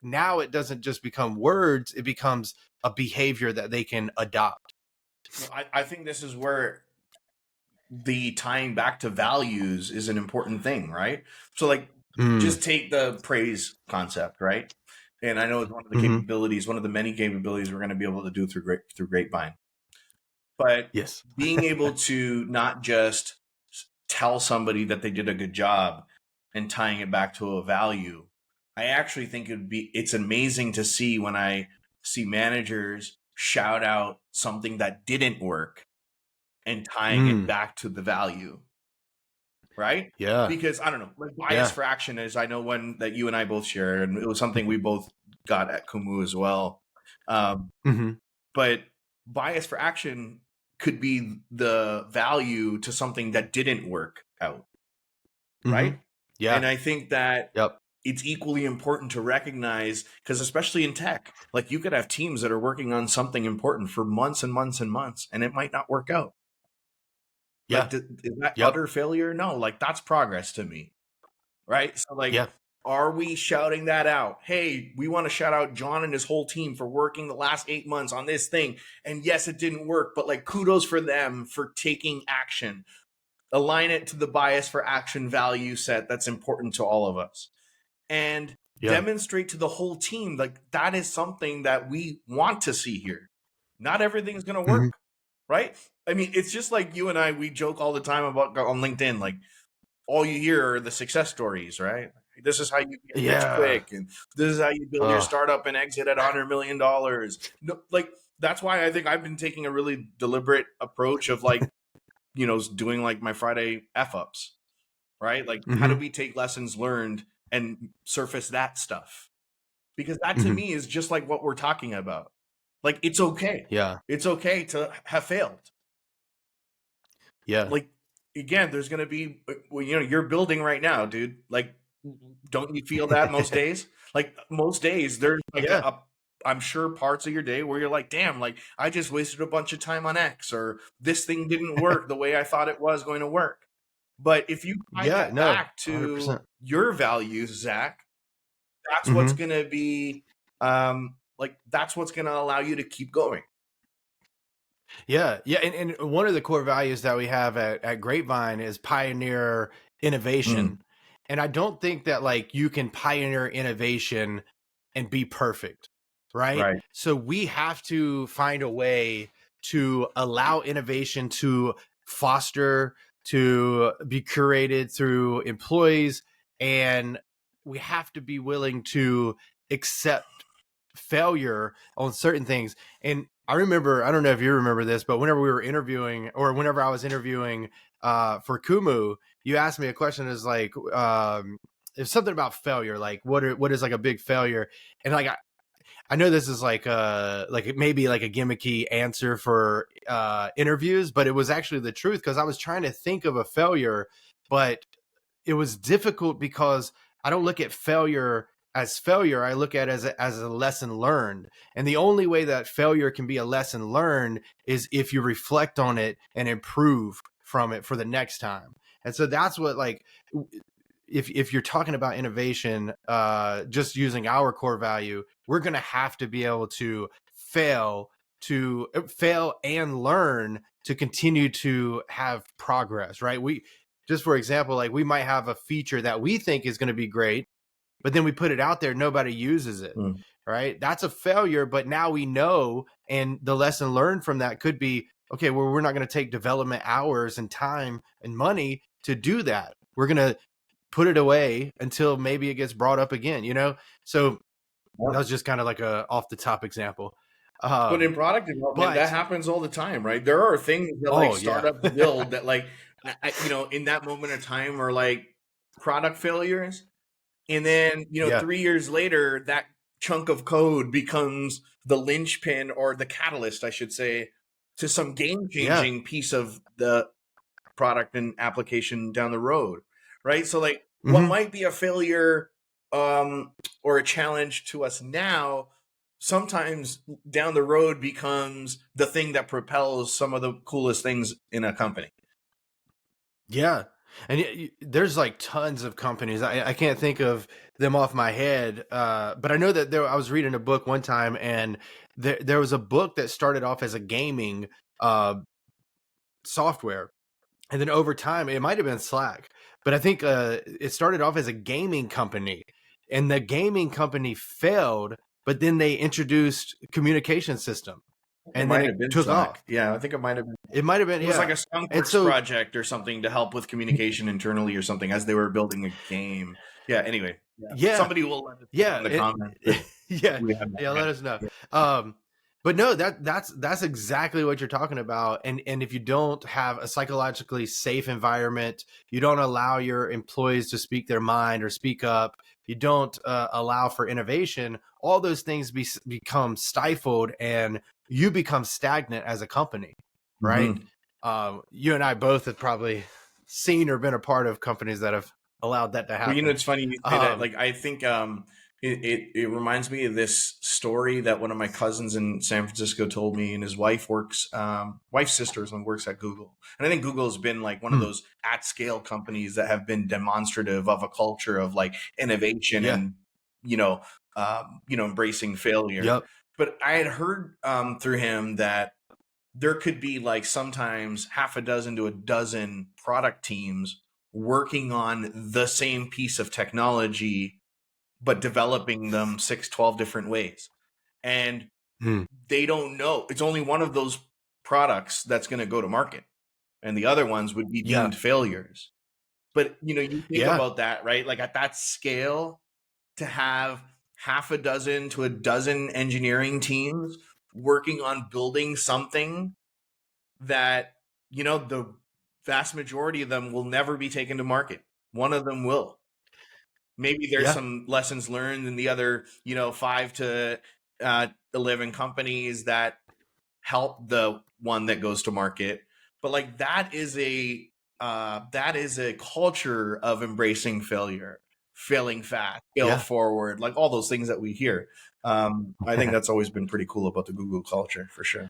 now it doesn't just become words, it becomes a behavior that they can adopt? I think this is where the tying back to values is an important thing, right? So like, just take the praise concept, right? And I know it's one of the capabilities, one of the many capabilities we're going to be able to do through Grapevine. But Yes. being able to not just tell somebody that they did a good job and tying it back to a value, I actually think it's amazing to see when I see managers shout out something that didn't work and tying it back to the value. Right? Yeah. Because I don't know, like bias for action is, I know one that you and I both share, and it was something we both got at Kumu as well. But bias for action could be the value to something that didn't work out. Right? Yeah. And I think that it's equally important to recognize, because especially in tech, like you could have teams that are working on something important for months and months and months, and it might not work out. Yeah. Like, is that utter failure? No, like that's progress to me. Right? So like, are we shouting that out? Hey, we want to shout out John and his whole team for working the last 8 months on this thing. And yes, it didn't work, but like kudos for them for taking action. Align it to the bias for action value set that's important to all of us. And demonstrate to the whole team, like that is something that we want to see here. Not everything is going to work. Right? I mean, it's just like you and I, we joke all the time about on LinkedIn, like all you hear are the success stories, right? This is how you get rich quick, and this is how you build your startup and exit at $100 million. No, like that's why I think I've been taking a really deliberate approach of like, doing like my Friday F-ups, right? Like how do we take lessons learned and surface that stuff? Because that to me is just like what we're talking about. Like, it's okay. Yeah. It's okay to have failed. Yeah. Like, again, there's going to be, you're building right now, dude. Like, don't you feel that most days? Like, most days, there's like I'm sure parts of your day where you're like, damn, like, I just wasted a bunch of time on X, or this thing didn't work the way I thought it was going to work. But if you tie that back to 100%. your values, Zach, that's what's going to be, that's what's going to allow you to keep going. Yeah. And one of the core values that we have at Grapevine is pioneer innovation. And I don't think that like you can pioneer innovation and be perfect, right? So we have to find a way to allow innovation to foster, to be curated through employees. And we have to be willing to accept failure on certain things. And I remember, I don't know if you remember this, but whenever we were interviewing, or whenever I was interviewing for Kumu, you asked me a question is like, it's something about failure. Like what is like a big failure? And like, I know this is like it may be like a gimmicky answer for interviews, but it was actually the truth, because I was trying to think of a failure, but it was difficult because I don't look at failure as failure. I look at it as a lesson learned. And the only way that failure can be a lesson learned is if you reflect on it and improve from it for the next time. And so that's what, like, if you're talking about innovation, just using our core value, we're going to have to be able to fail and learn to continue to have progress, right? We just, for example, like, we might have a feature that we think is going to be great, but then we put it out there, nobody uses it, Mm. right? That's a failure, but now we know, and the lesson learned from that could be, okay, well, we're not going to take development hours and time and money to do that. We're going to put it away until maybe it gets brought up again, you know? So that was just kind of like a off the top example. But in product development, that But happens all the time, right? There are things that like oh yeah, startups build that like, in that moment of time are like product failures. And then, yeah, 3 years later, that chunk of code becomes the linchpin or the catalyst, I should say, to some game yeah, changing piece of the product and application down the road, right? So like what mm-hmm. might be a failure or a challenge to us now, sometimes down the road becomes the thing that propels some of the coolest things in a company. Yeah. And there's like tons of companies. I can't think of them off my head, but I know that I was reading a book one time, and there was a book that started off as a gaming software. And then over time, it might have been Slack, but I think it started off as a gaming company, and the gaming company failed, but then they introduced communication system, It and then might it have been took Slack. off. Yeah, I think it might have been. It might have been, It was like yeah. a And skunkworks so, project or something to help with communication internally or something as they were building a game. Yeah, anyway. Yeah. yeah, Somebody will let us know yeah, in the comments if yeah, we have that yeah. right. Let us know. Yeah. But no, that's exactly what you're talking about. And if you don't have a psychologically safe environment, you don't allow your employees to speak their mind or speak up. You don't allow for innovation. All those things become stifled, and you become stagnant as a company, right? Mhm. You and I both have probably seen or been a part of companies that have allowed that to Well, happen. it's funny you say that. Like, I think it reminds me of this story that one of my cousins in San Francisco told me, and his wife wife's sister works at Google, and I think Google has been like one of Hmm, those at scale companies that have been demonstrative of a culture of like innovation yeah, and embracing failure. yep, But I had heard through him that there could be like sometimes half a dozen to a dozen product teams working on the same piece of technology, but developing them 6, 12 different ways. And hmm, they don't know. It's only one of those products that's going to go to market, and the other ones would be yeah, deemed failures. But, you think yeah, about that, right? Like at that scale, to have half a dozen to a dozen engineering teams working on building something that the vast majority of them will never be taken to market. One of them will. Maybe there's yeah, some lessons learned in the other 5 to 11 companies that help the one that goes to market. But like that is a culture of embracing failure, failing fast, fail yeah. forward, like all those things that we hear. I think that's always been pretty cool about the Google culture for sure.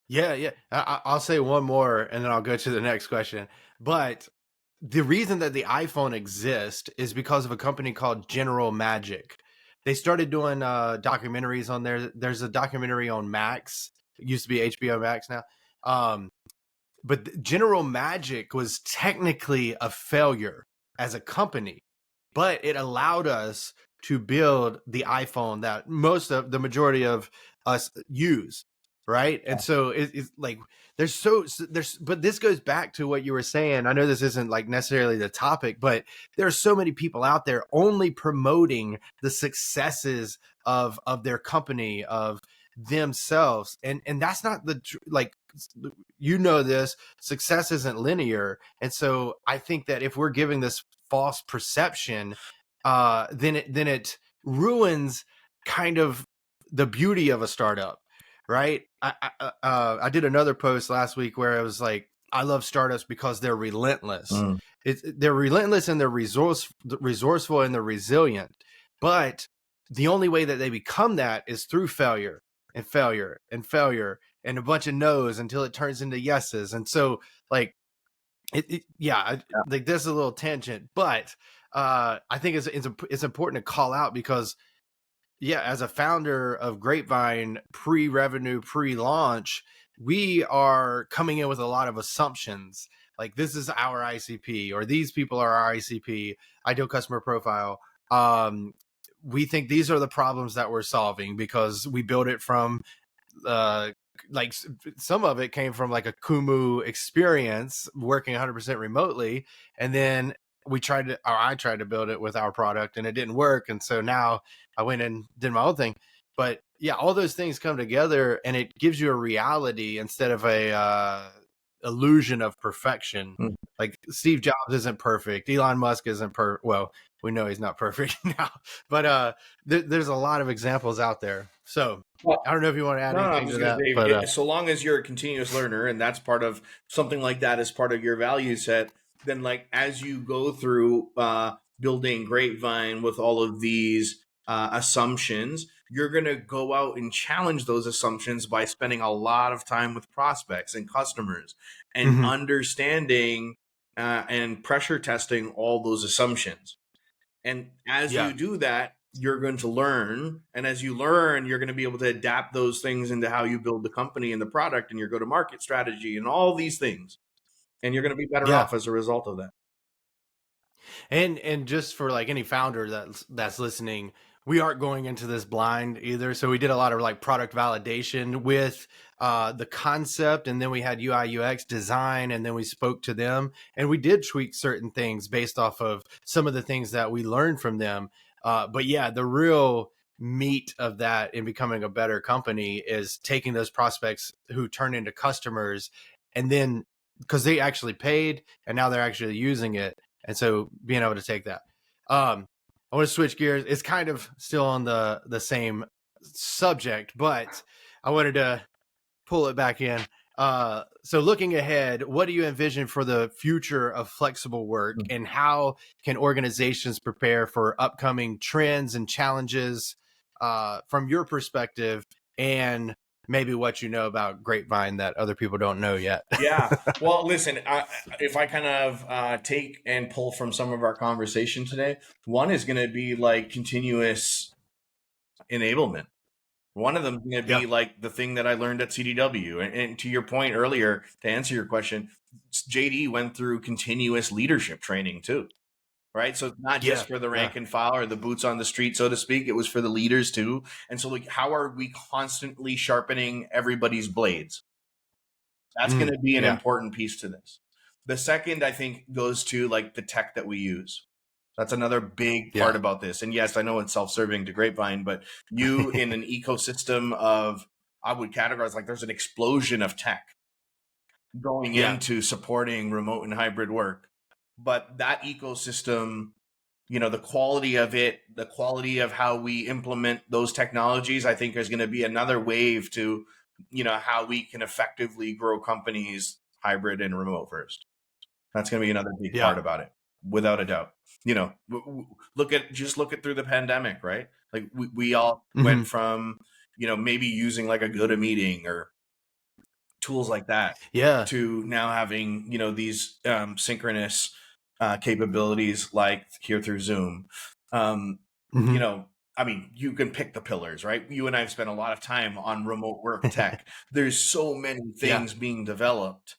Yeah, yeah. I'll say one more, and then I'll go to the next question. But the reason that the iPhone exists is because of a company called General Magic. They started doing documentaries on there. There's a documentary on Max. It used to be HBO Max now. Um, but General Magic was technically a failure as a company, but it allowed us to build the iPhone that the majority of us use, right? And so it's like but this goes back to what you were saying. I know this isn't like necessarily the topic, but there are so many people out there only promoting the successes of their company, of themselves, and that's not like, this success isn't linear. And so I think that if we're giving this false perception, then it ruins kind of the beauty of a startup, right? I did another post last week where I was like, I love startups because they're relentless. they're relentless and they're resourceful and they're resilient. But the only way that they become that is through failure and failure and failure and a bunch of no's until it turns into yeses. And so, like, like this is a little tangent, but I think it's important to call out because as a founder of Grapevine, pre-revenue, pre-launch, we are coming in with a lot of assumptions. Like, this is our ICP, or these people are our ICP, ideal customer profile. We think these are the problems that we're solving because we built it from like some of it came from like a Kumu experience working 100% remotely. And then I tried to build it with our product and it didn't work. And so now I went and did my own thing. But yeah, all those things come together and it gives you a reality instead of a illusion of perfection. Mm. Like, Steve Jobs isn't perfect. Elon Musk isn't perfect. Well, we know he's not perfect now, but there's a lot of examples out there. So Well, I don't know if you want to add no, I'm anything just to going to that, say, but so long as you're a continuous learner and that's part of something like that as part of your value set, then like as you go through building Grapevine with all of these assumptions, you're going to go out and challenge those assumptions by spending a lot of time with prospects and customers and understanding and pressure testing all those assumptions. And as yeah, you do that, you're going to learn. And as you learn, you're going to be able to adapt those things into how you build the company and the product and your go to market strategy and all these things. And you're going to be better yeah. off as a result of that. And just for like any founder that's listening, we aren't going into this blind either. So we did a lot of like product validation with the concept, and then we had UI UX design, and then we spoke to them, and we did tweak certain things based off of some of the things that we learned from them. But yeah, the real meat of that in becoming a better company is taking those prospects who turn into customers, and then because they actually paid and now they're actually using it, and so being able to take that. I want to switch gears. It's kind of still on the same subject, but I wanted to pull it back in. So looking ahead, what do you envision for the future of flexible work, and how can organizations prepare for upcoming trends and challenges from your perspective, and maybe what you know about Grapevine that other people don't know yet? Yeah. Well, listen, if I kind of take and pull from some of our conversation today, one is going to be like continuous enablement. One of them is going to Yeah. be like the thing that I learned at CDW. And to your point earlier, to answer your question, JD went through continuous leadership training too. Right. So it's not Yeah. just for the Yeah. rank and file or the boots on the street, so to speak. It was for the leaders too. And so, like, how are we constantly sharpening everybody's blades? That's going to be an Yeah. important piece to this. The second, I think, goes to like the tech that we use. That's another big part Yeah. about this. And yes, I know it's self-serving to Grapevine, but you in an ecosystem of, I would categorize like there's an explosion of tech going Yeah. into supporting remote and hybrid work. But that ecosystem, the quality of it, the quality of how we implement those technologies, I think is going to be another wave to, how we can effectively grow companies hybrid and remote first. That's going to be another big Yeah. part about it, without a doubt. Look at through the pandemic, right? Like we all went from, maybe using like a GoToMeeting or tools like that Yeah. to now having, these synchronous capabilities like here through Zoom. Hmm. I mean, you can pick the pillars, right? You and I have spent a lot of time on remote work tech. There's so many Yeah. things being developed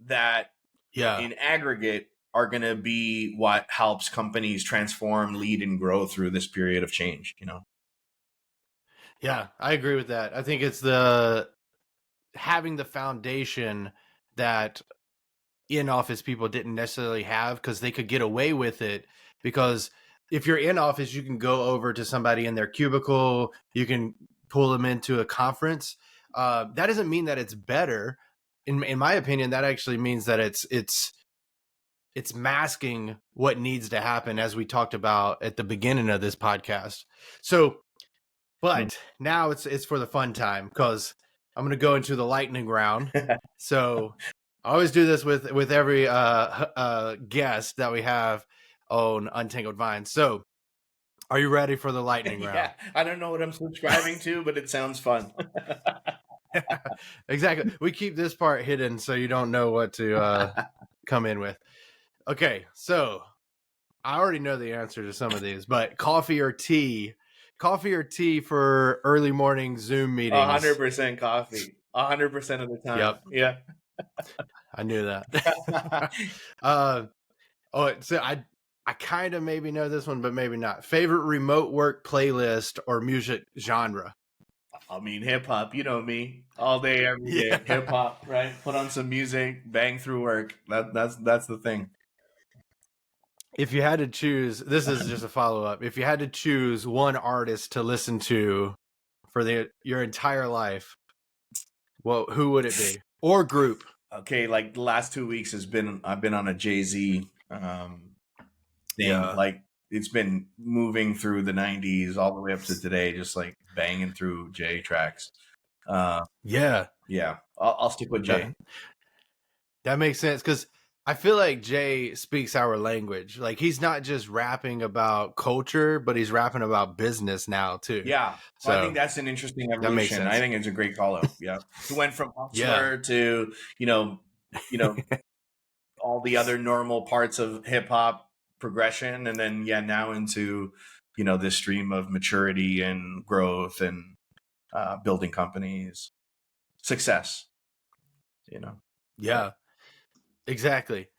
that Yeah. in aggregate are going to be what helps companies transform, lead, and grow through this period of change. Yeah. I agree with that. I think it's the having the foundation that in office people didn't necessarily have because they could get away with it. Because if you're in office, you can go over to somebody in their cubicle, you can pull them into a conference. That doesn't mean that it's better. In my opinion, that actually means that it's masking what needs to happen, as we talked about at the beginning of this podcast. So, but now it's for the fun time because I'm going to go into the lightning round. So I always do this with every guest that we have on Untangled Vines. So, are you ready for the lightning round? Yeah, I don't know what I'm subscribing to, but it sounds fun. Exactly. We keep this part hidden so you don't know what to come in with. Okay, so I already know the answer to some of these, but coffee or tea? Coffee or tea for early morning Zoom meetings? 100% coffee. 100% of the time. Yep, Yeah. I knew that. uh, oh, so I kind of maybe know this one, but maybe not. Favorite remote work playlist or music genre? I mean, hip hop, you know me, all day, every day. Yeah. Hip hop, right? Put on some music, bang through work. That's the thing. If you had to choose, this is just a follow up. If you had to choose one artist to listen to for your entire life, well, who would it be? Or group? Okay, like the last 2 weeks I've been on a Jay-Z thing. Yeah. Like it's been moving through the 90s all the way up to today, just like banging through Jay tracks. Yeah. Yeah, I'll stick with Jay. That makes sense because I feel like Jay speaks our language. Like he's not just rapping about culture, but he's rapping about business now too. Yeah, well, I think So that's an interesting that makes evolution. I sense. think it's a great call out. Yeah, he went from Yeah. hustler to you know all the other normal parts of hip hop progression, and then now into this stream of maturity and growth and building companies, success. You know, Yeah. Exactly.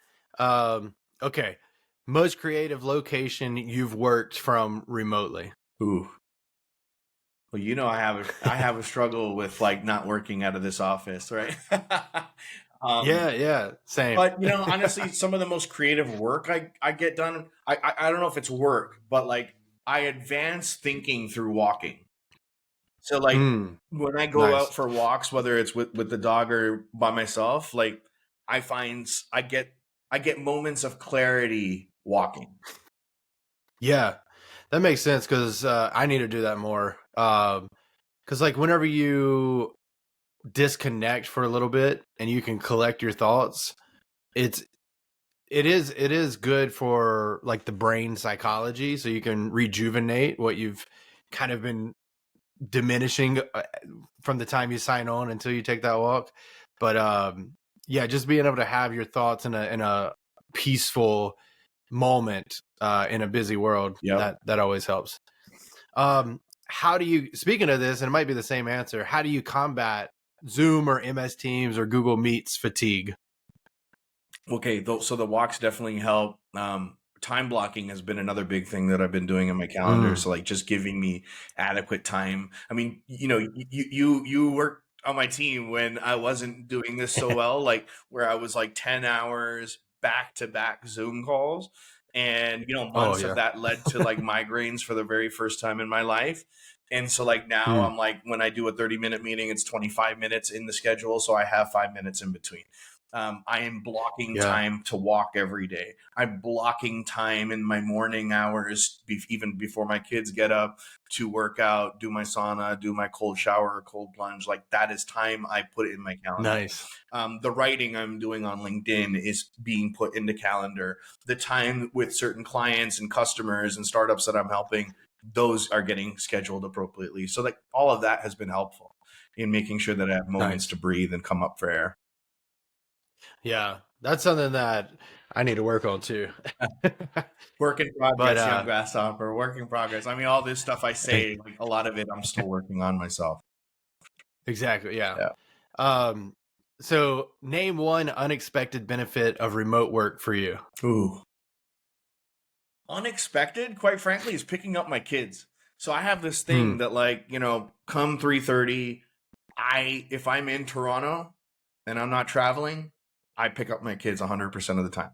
Okay. Most creative location you've worked from remotely. ooh. Well, I have a struggle with like not working out of this office, right? Yeah, yeah. Same. But honestly, some of the most creative work I get done, I don't know if it's work, but like I advance thinking through walking. So like when I go out Nice. for walks, whether it's with the dog or by myself, like I find I get moments of clarity walking. Yeah. That makes sense because I need to do that more. Because like whenever you disconnect for a little bit and you can collect your thoughts, it's it is good for like the brain psychology, so you can rejuvenate what you've kind of been diminishing from the time you sign on until you take that walk. But yeah, just being able to have your thoughts in a peaceful moment in a busy world, Yep. that always helps. How do you, speaking of this, and it might be the same answer, how do you combat Zoom or MS Teams or Google Meets fatigue? Okay, so the walks definitely help. Time blocking has been another big thing that I've been doing in my calendar. So like just giving me adequate time. I mean, you worked on my team when I wasn't doing this so well, like where I was like 10 hours back to back Zoom calls. And Oh months of yeah. that led to like migraines for the very first time in my life. And so like now I'm like when I do a 30-minute meeting, it's 25 minutes in the schedule. So I have 5 minutes in between. I am blocking Yeah. time to walk every day. I'm blocking time in my morning hours, even before my kids get up, to work out, do my sauna, do my cold shower, cold plunge. Like that is time I put in my calendar. Nice. The writing I'm doing on LinkedIn is being put into calendar. The time with certain clients and customers and startups that I'm helping, those are getting scheduled appropriately. So like all of that has been helpful in making sure that I have moments Nice. to breathe and come up for air. Yeah. That's something that I need to work on too. Work in But progress, young grasshopper. Work in progress. I mean, all this stuff I say, like a lot of it, I'm still working on myself. exactly. Yeah. Yeah. Um, so name one unexpected benefit of remote work for you. Ooh. Unexpected, quite frankly, is picking up my kids. So I have this thing that, like, come 3:30, if I'm in Toronto and I'm not traveling, I pick up my kids 100% of the time.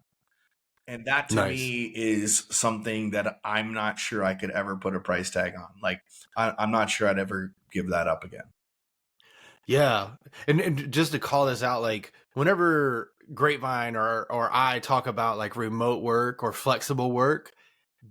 And that to Nice. me is something that I'm not sure I could ever put a price tag on. Like, I'm not sure I'd ever give that up again. Yeah. And just to call this out, like whenever Grapevine or I talk about like remote work or flexible work,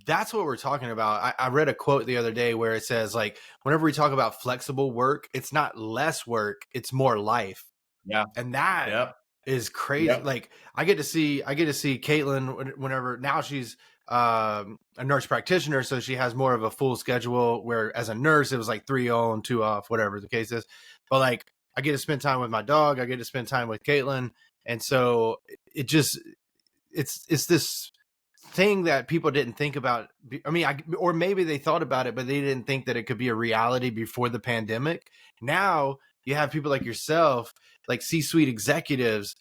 that's what we're talking about. I read a quote the other day where it says like whenever we talk about flexible work, it's not less work, it's more life. Yeah. And that Yep. is crazy. Yep. Like I get to see Caitlin whenever now she's a nurse practitioner, so she has more of a full schedule. Where as a nurse, it was like 3 on, 2 off, whatever the case is. But like I get to spend time with my dog. I get to spend time with Caitlin, and so it just it's this thing that people didn't think about. I mean, or maybe they thought about it, but they didn't think that it could be a reality before the pandemic. Now you have people like yourself, like C-suite executives,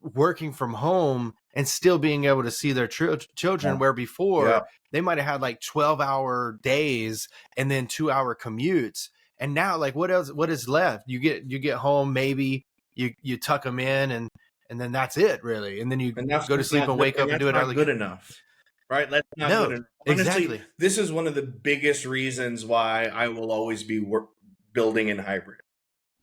working from home and still being able to see their children, Yeah. where Yeah. before they might have had like 12-hour days and then 2-hour commutes. And now, like, what else? What is left? You get home, maybe you tuck them in, and then that's it, really. And then you And that's go to just sleep not and good. wake And up and do that's it all not good again. enough. Right? That's not good No, enough. Honestly, exactly. this is one of the biggest reasons why I will always be building in hybrid.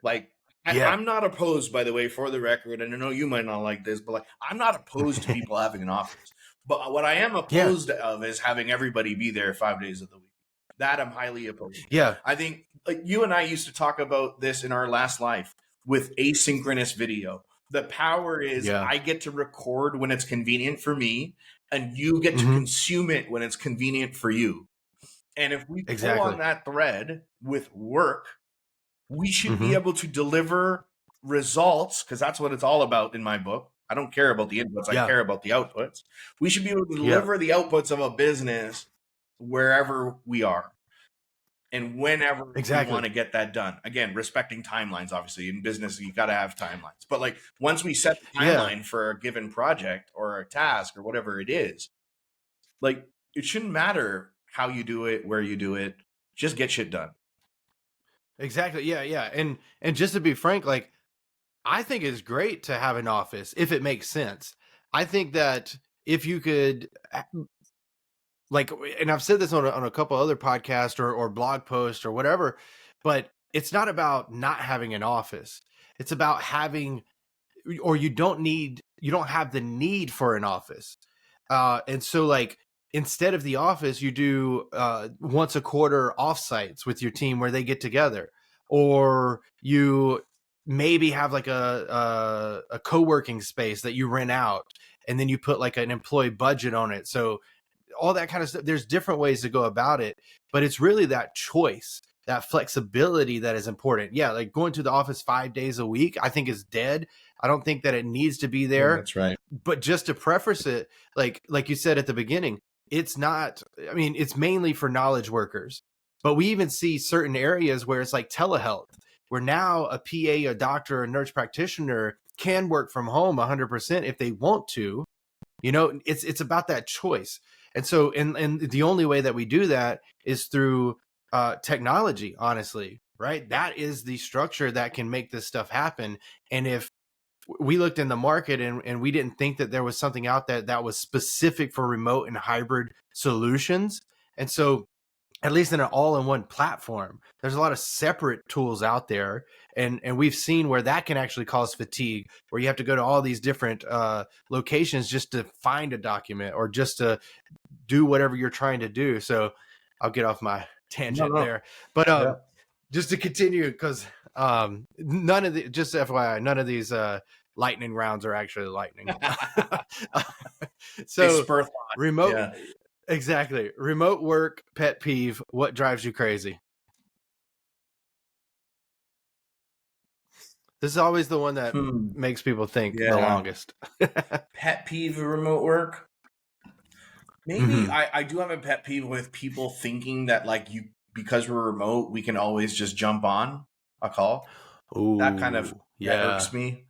Like, Yeah. I'm not opposed, by the way, for the record, and I know you might not like this, but like, I'm not opposed to people having an office. But what I am Yeah. opposed of is having everybody be there 5 days of the week. That I'm highly opposed. Yeah. I think like you and I used to talk about this in our last life with asynchronous video. The power is Yeah. I get to record when it's convenient for me, and you get to Mm-hmm. consume it when it's convenient for you. And if we pull on Exactly. that thread with work, we should be Mm-hmm. able to deliver results, because that's what it's all about in my book. I don't care about the inputs, I Yeah. care about the outputs. We should be able to Yeah. deliver the outputs of a business wherever we are and whenever we want Exactly. to get that done. Again, respecting timelines, obviously. In business, you got to have timelines. But like once we set the Yeah. timeline for a given project or a task or whatever it is, like it shouldn't matter how you do it, where you do it, just get shit done. Exactly. Yeah. Yeah. And just to be frank, like I think it's great to have an office if it makes sense. I think that if you could, like, and I've said this on a couple other podcasts or blog posts or whatever, but it's not about not having an office. It's about having, or you don't have the need for an office. And so like instead of the office, you do once a quarter offsites with your team where they get together, or you maybe have like a co-working space that you rent out, and then you put like an employee budget on it. So all that kind of stuff. There's different ways to go about it, but it's really that choice, that flexibility that is important. Yeah, like going to the office 5 days a week, I think is dead. I don't think that it needs to be Yeah, there. that's right. But just to preface it, like you said at the beginning, it's not. I mean, it's mainly for knowledge workers, but we even see certain areas where it's like telehealth, where now a PA, a doctor, a nurse practitioner can work from home 100% if they want to. It's about that choice. And so and the only way that we do that is through technology, honestly, right? That is the structure that can make this stuff happen. And if we looked in the market and we didn't think that there was something out there that was specific for remote and hybrid solutions, and so at least in an all-in-one platform, there's a lot of separate tools out there, and we've seen where that can actually cause fatigue, where you have to go to all these different locations just to find a document or just to do whatever you're trying to do. So I'll get off my No, tangent no. there, but Yeah. just to continue, because none of the, just FYI, none of these lightning rounds are actually lightning. They So spur thought. remote, Yeah. exactly, remote work pet peeve. What drives you crazy? This is always the one that Hmm. makes people think the Yeah. longest. Pet peeve of remote work. Maybe Mm-hmm. I do have a pet peeve with people thinking that like because we're remote, we can always just jump on a call. That kind of Ooh, that yeah. irks me.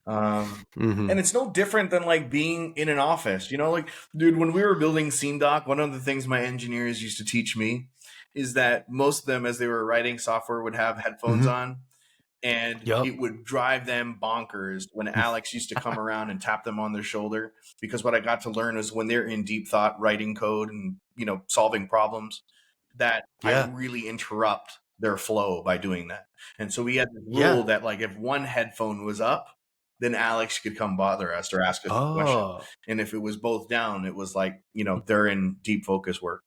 Um, Mm-hmm. and it's no different than like being in an office. Like, dude, when we were building Scene Doc, one of the things my engineers used to teach me is that most of them, as they were writing software, would have headphones Mm-hmm. on, and Yep. it would drive them bonkers when Alex used to come around and tap them on their shoulder. Because what I got to learn is when they're in deep thought, writing code and solving problems, that I Yeah. really interrupt their flow by doing that. And so we had this Yeah. rule that like if one headphone was up, then Alex could come bother us or ask us a question. Oh, And if it was both down, it was like, they're in deep focus work.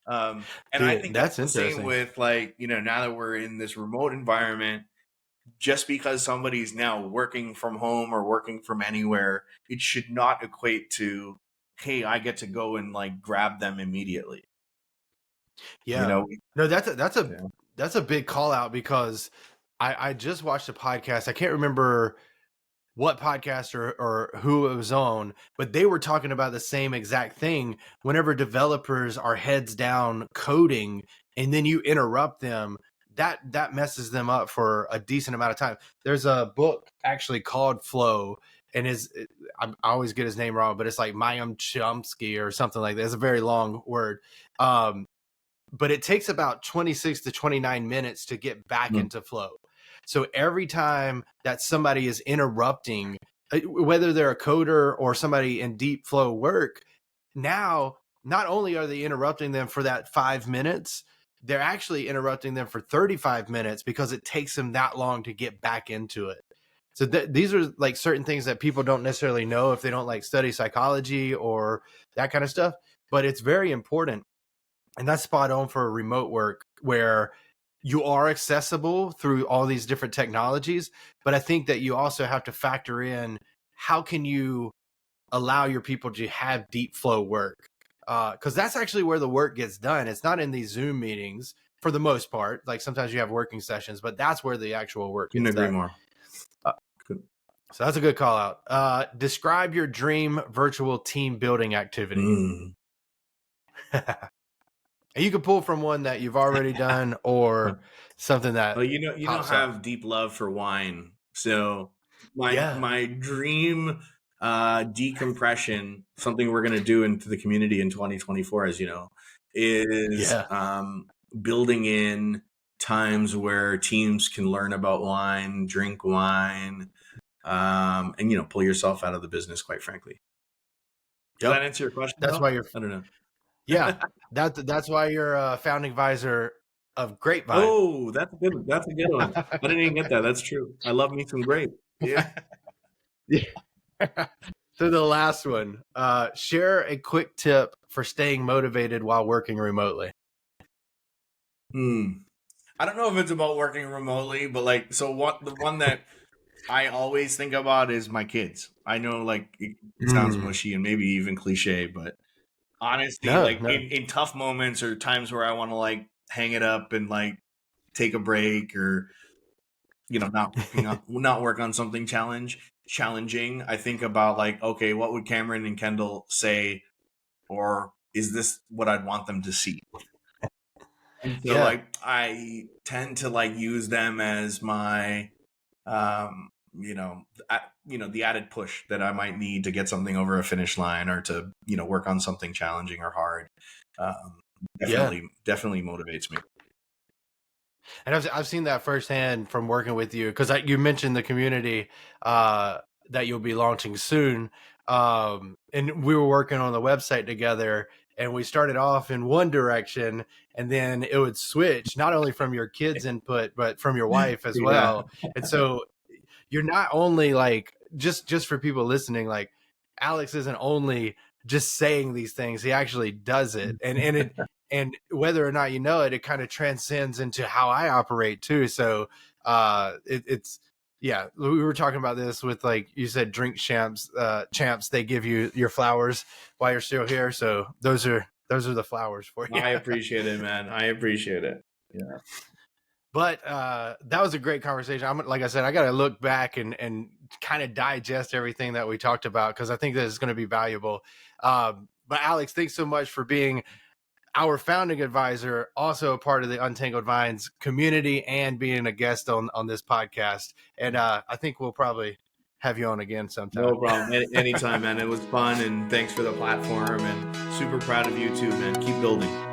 And I dude, think that's that's the same interesting. with like, now that we're in this remote environment, just because somebody's now working from home or working from anywhere, it should not equate to, hey, I get to go and like grab them immediately. You Yeah. know, No, yeah. that's a big call out because I just watched a podcast. I can't remember what podcast or who it was on, but they were talking about the same exact thing. Whenever developers are heads down coding and then you interrupt them, that messes them up for a decent amount of time. There's a book actually called Flow, and I always get his name wrong, but it's like Mayim Chomsky or something like that. It's a very long word. But it takes about 26 to 29 minutes to get back Mm. into flow. So every time that somebody is interrupting, whether they're a coder or somebody in deep flow work, now not only are they interrupting them for that 5 minutes, they're actually interrupting them for 35 minutes because it takes them that long to get back into it. So these are like certain things that people don't necessarily know if they don't like study psychology or that kind of stuff, but it's very important. And that's spot on for remote work where you are accessible through all these different technologies. But I think that you also have to factor in how can you allow your people to have deep flow work? Because that's actually where the work gets done. It's not in these Zoom meetings for the most part. Like sometimes you have working sessions, but that's where the actual work Couldn't gets agree done. more. So that's a good call out. Describe your dream virtual team building activity. Mm. You can pull from one that you've already done or something that Well, you know, pops I off. have deep love for wine. So my Yeah. my dream decompression, something we're gonna do into the community in 2024, as you know, is Yeah. building in times where teams can learn about wine, drink wine, and you know, pull yourself out of the business, quite frankly. Does that Yep. answer your question That's though? why you're, I don't know. yeah. That's why you're a founding advisor of Grapevine. Oh, that's a good one. I didn't even get that. That's true. I love me some grape. Yeah. Yeah. So the last one, share a quick tip for staying motivated while working remotely. I don't know if it's about working remotely, but like, so what the one that I always think about is my kids. I know like it sounds mushy and maybe even cliche, but honestly, No, like no. in tough moments or times where I want to like hang it up and like take a break or you know not work on something challenging, I think about like, okay, what would Cameron and Kendall say, or is this what I'd want them to see? And so Yeah. like I tend to like use them as my you know, the added push that I might need to get something over a finish line or to, you know, work on something challenging or hard. Um, Yeah. definitely motivates me. And I've seen that firsthand from working with you because you mentioned the community uh, that you'll be launching soon, and we were working on the website together. And we started off in one direction, and then it would switch not only from your kids' input but from your wife as Yeah. well. And so you're not only like just for people listening, like Alex isn't only just saying these things, he actually does it. And whether or not you know it, it kind of transcends into how I operate too. So it's yeah, we were talking about this with like you said, drink champs, they give you your flowers while you're still here. So those are the flowers for you. I appreciate it, man. I appreciate it. Yeah. But that was a great conversation. Like I said, I got to look back and kind of digest everything that we talked about because I think that is going to be valuable. But Alex, thanks so much for being our founding advisor, also a part of the Untangled Vines community, and being a guest on this podcast. And I think we'll probably have you on again sometime. No problem. Anytime, man. It was fun and thanks for the platform and super proud of you too, man. Keep building.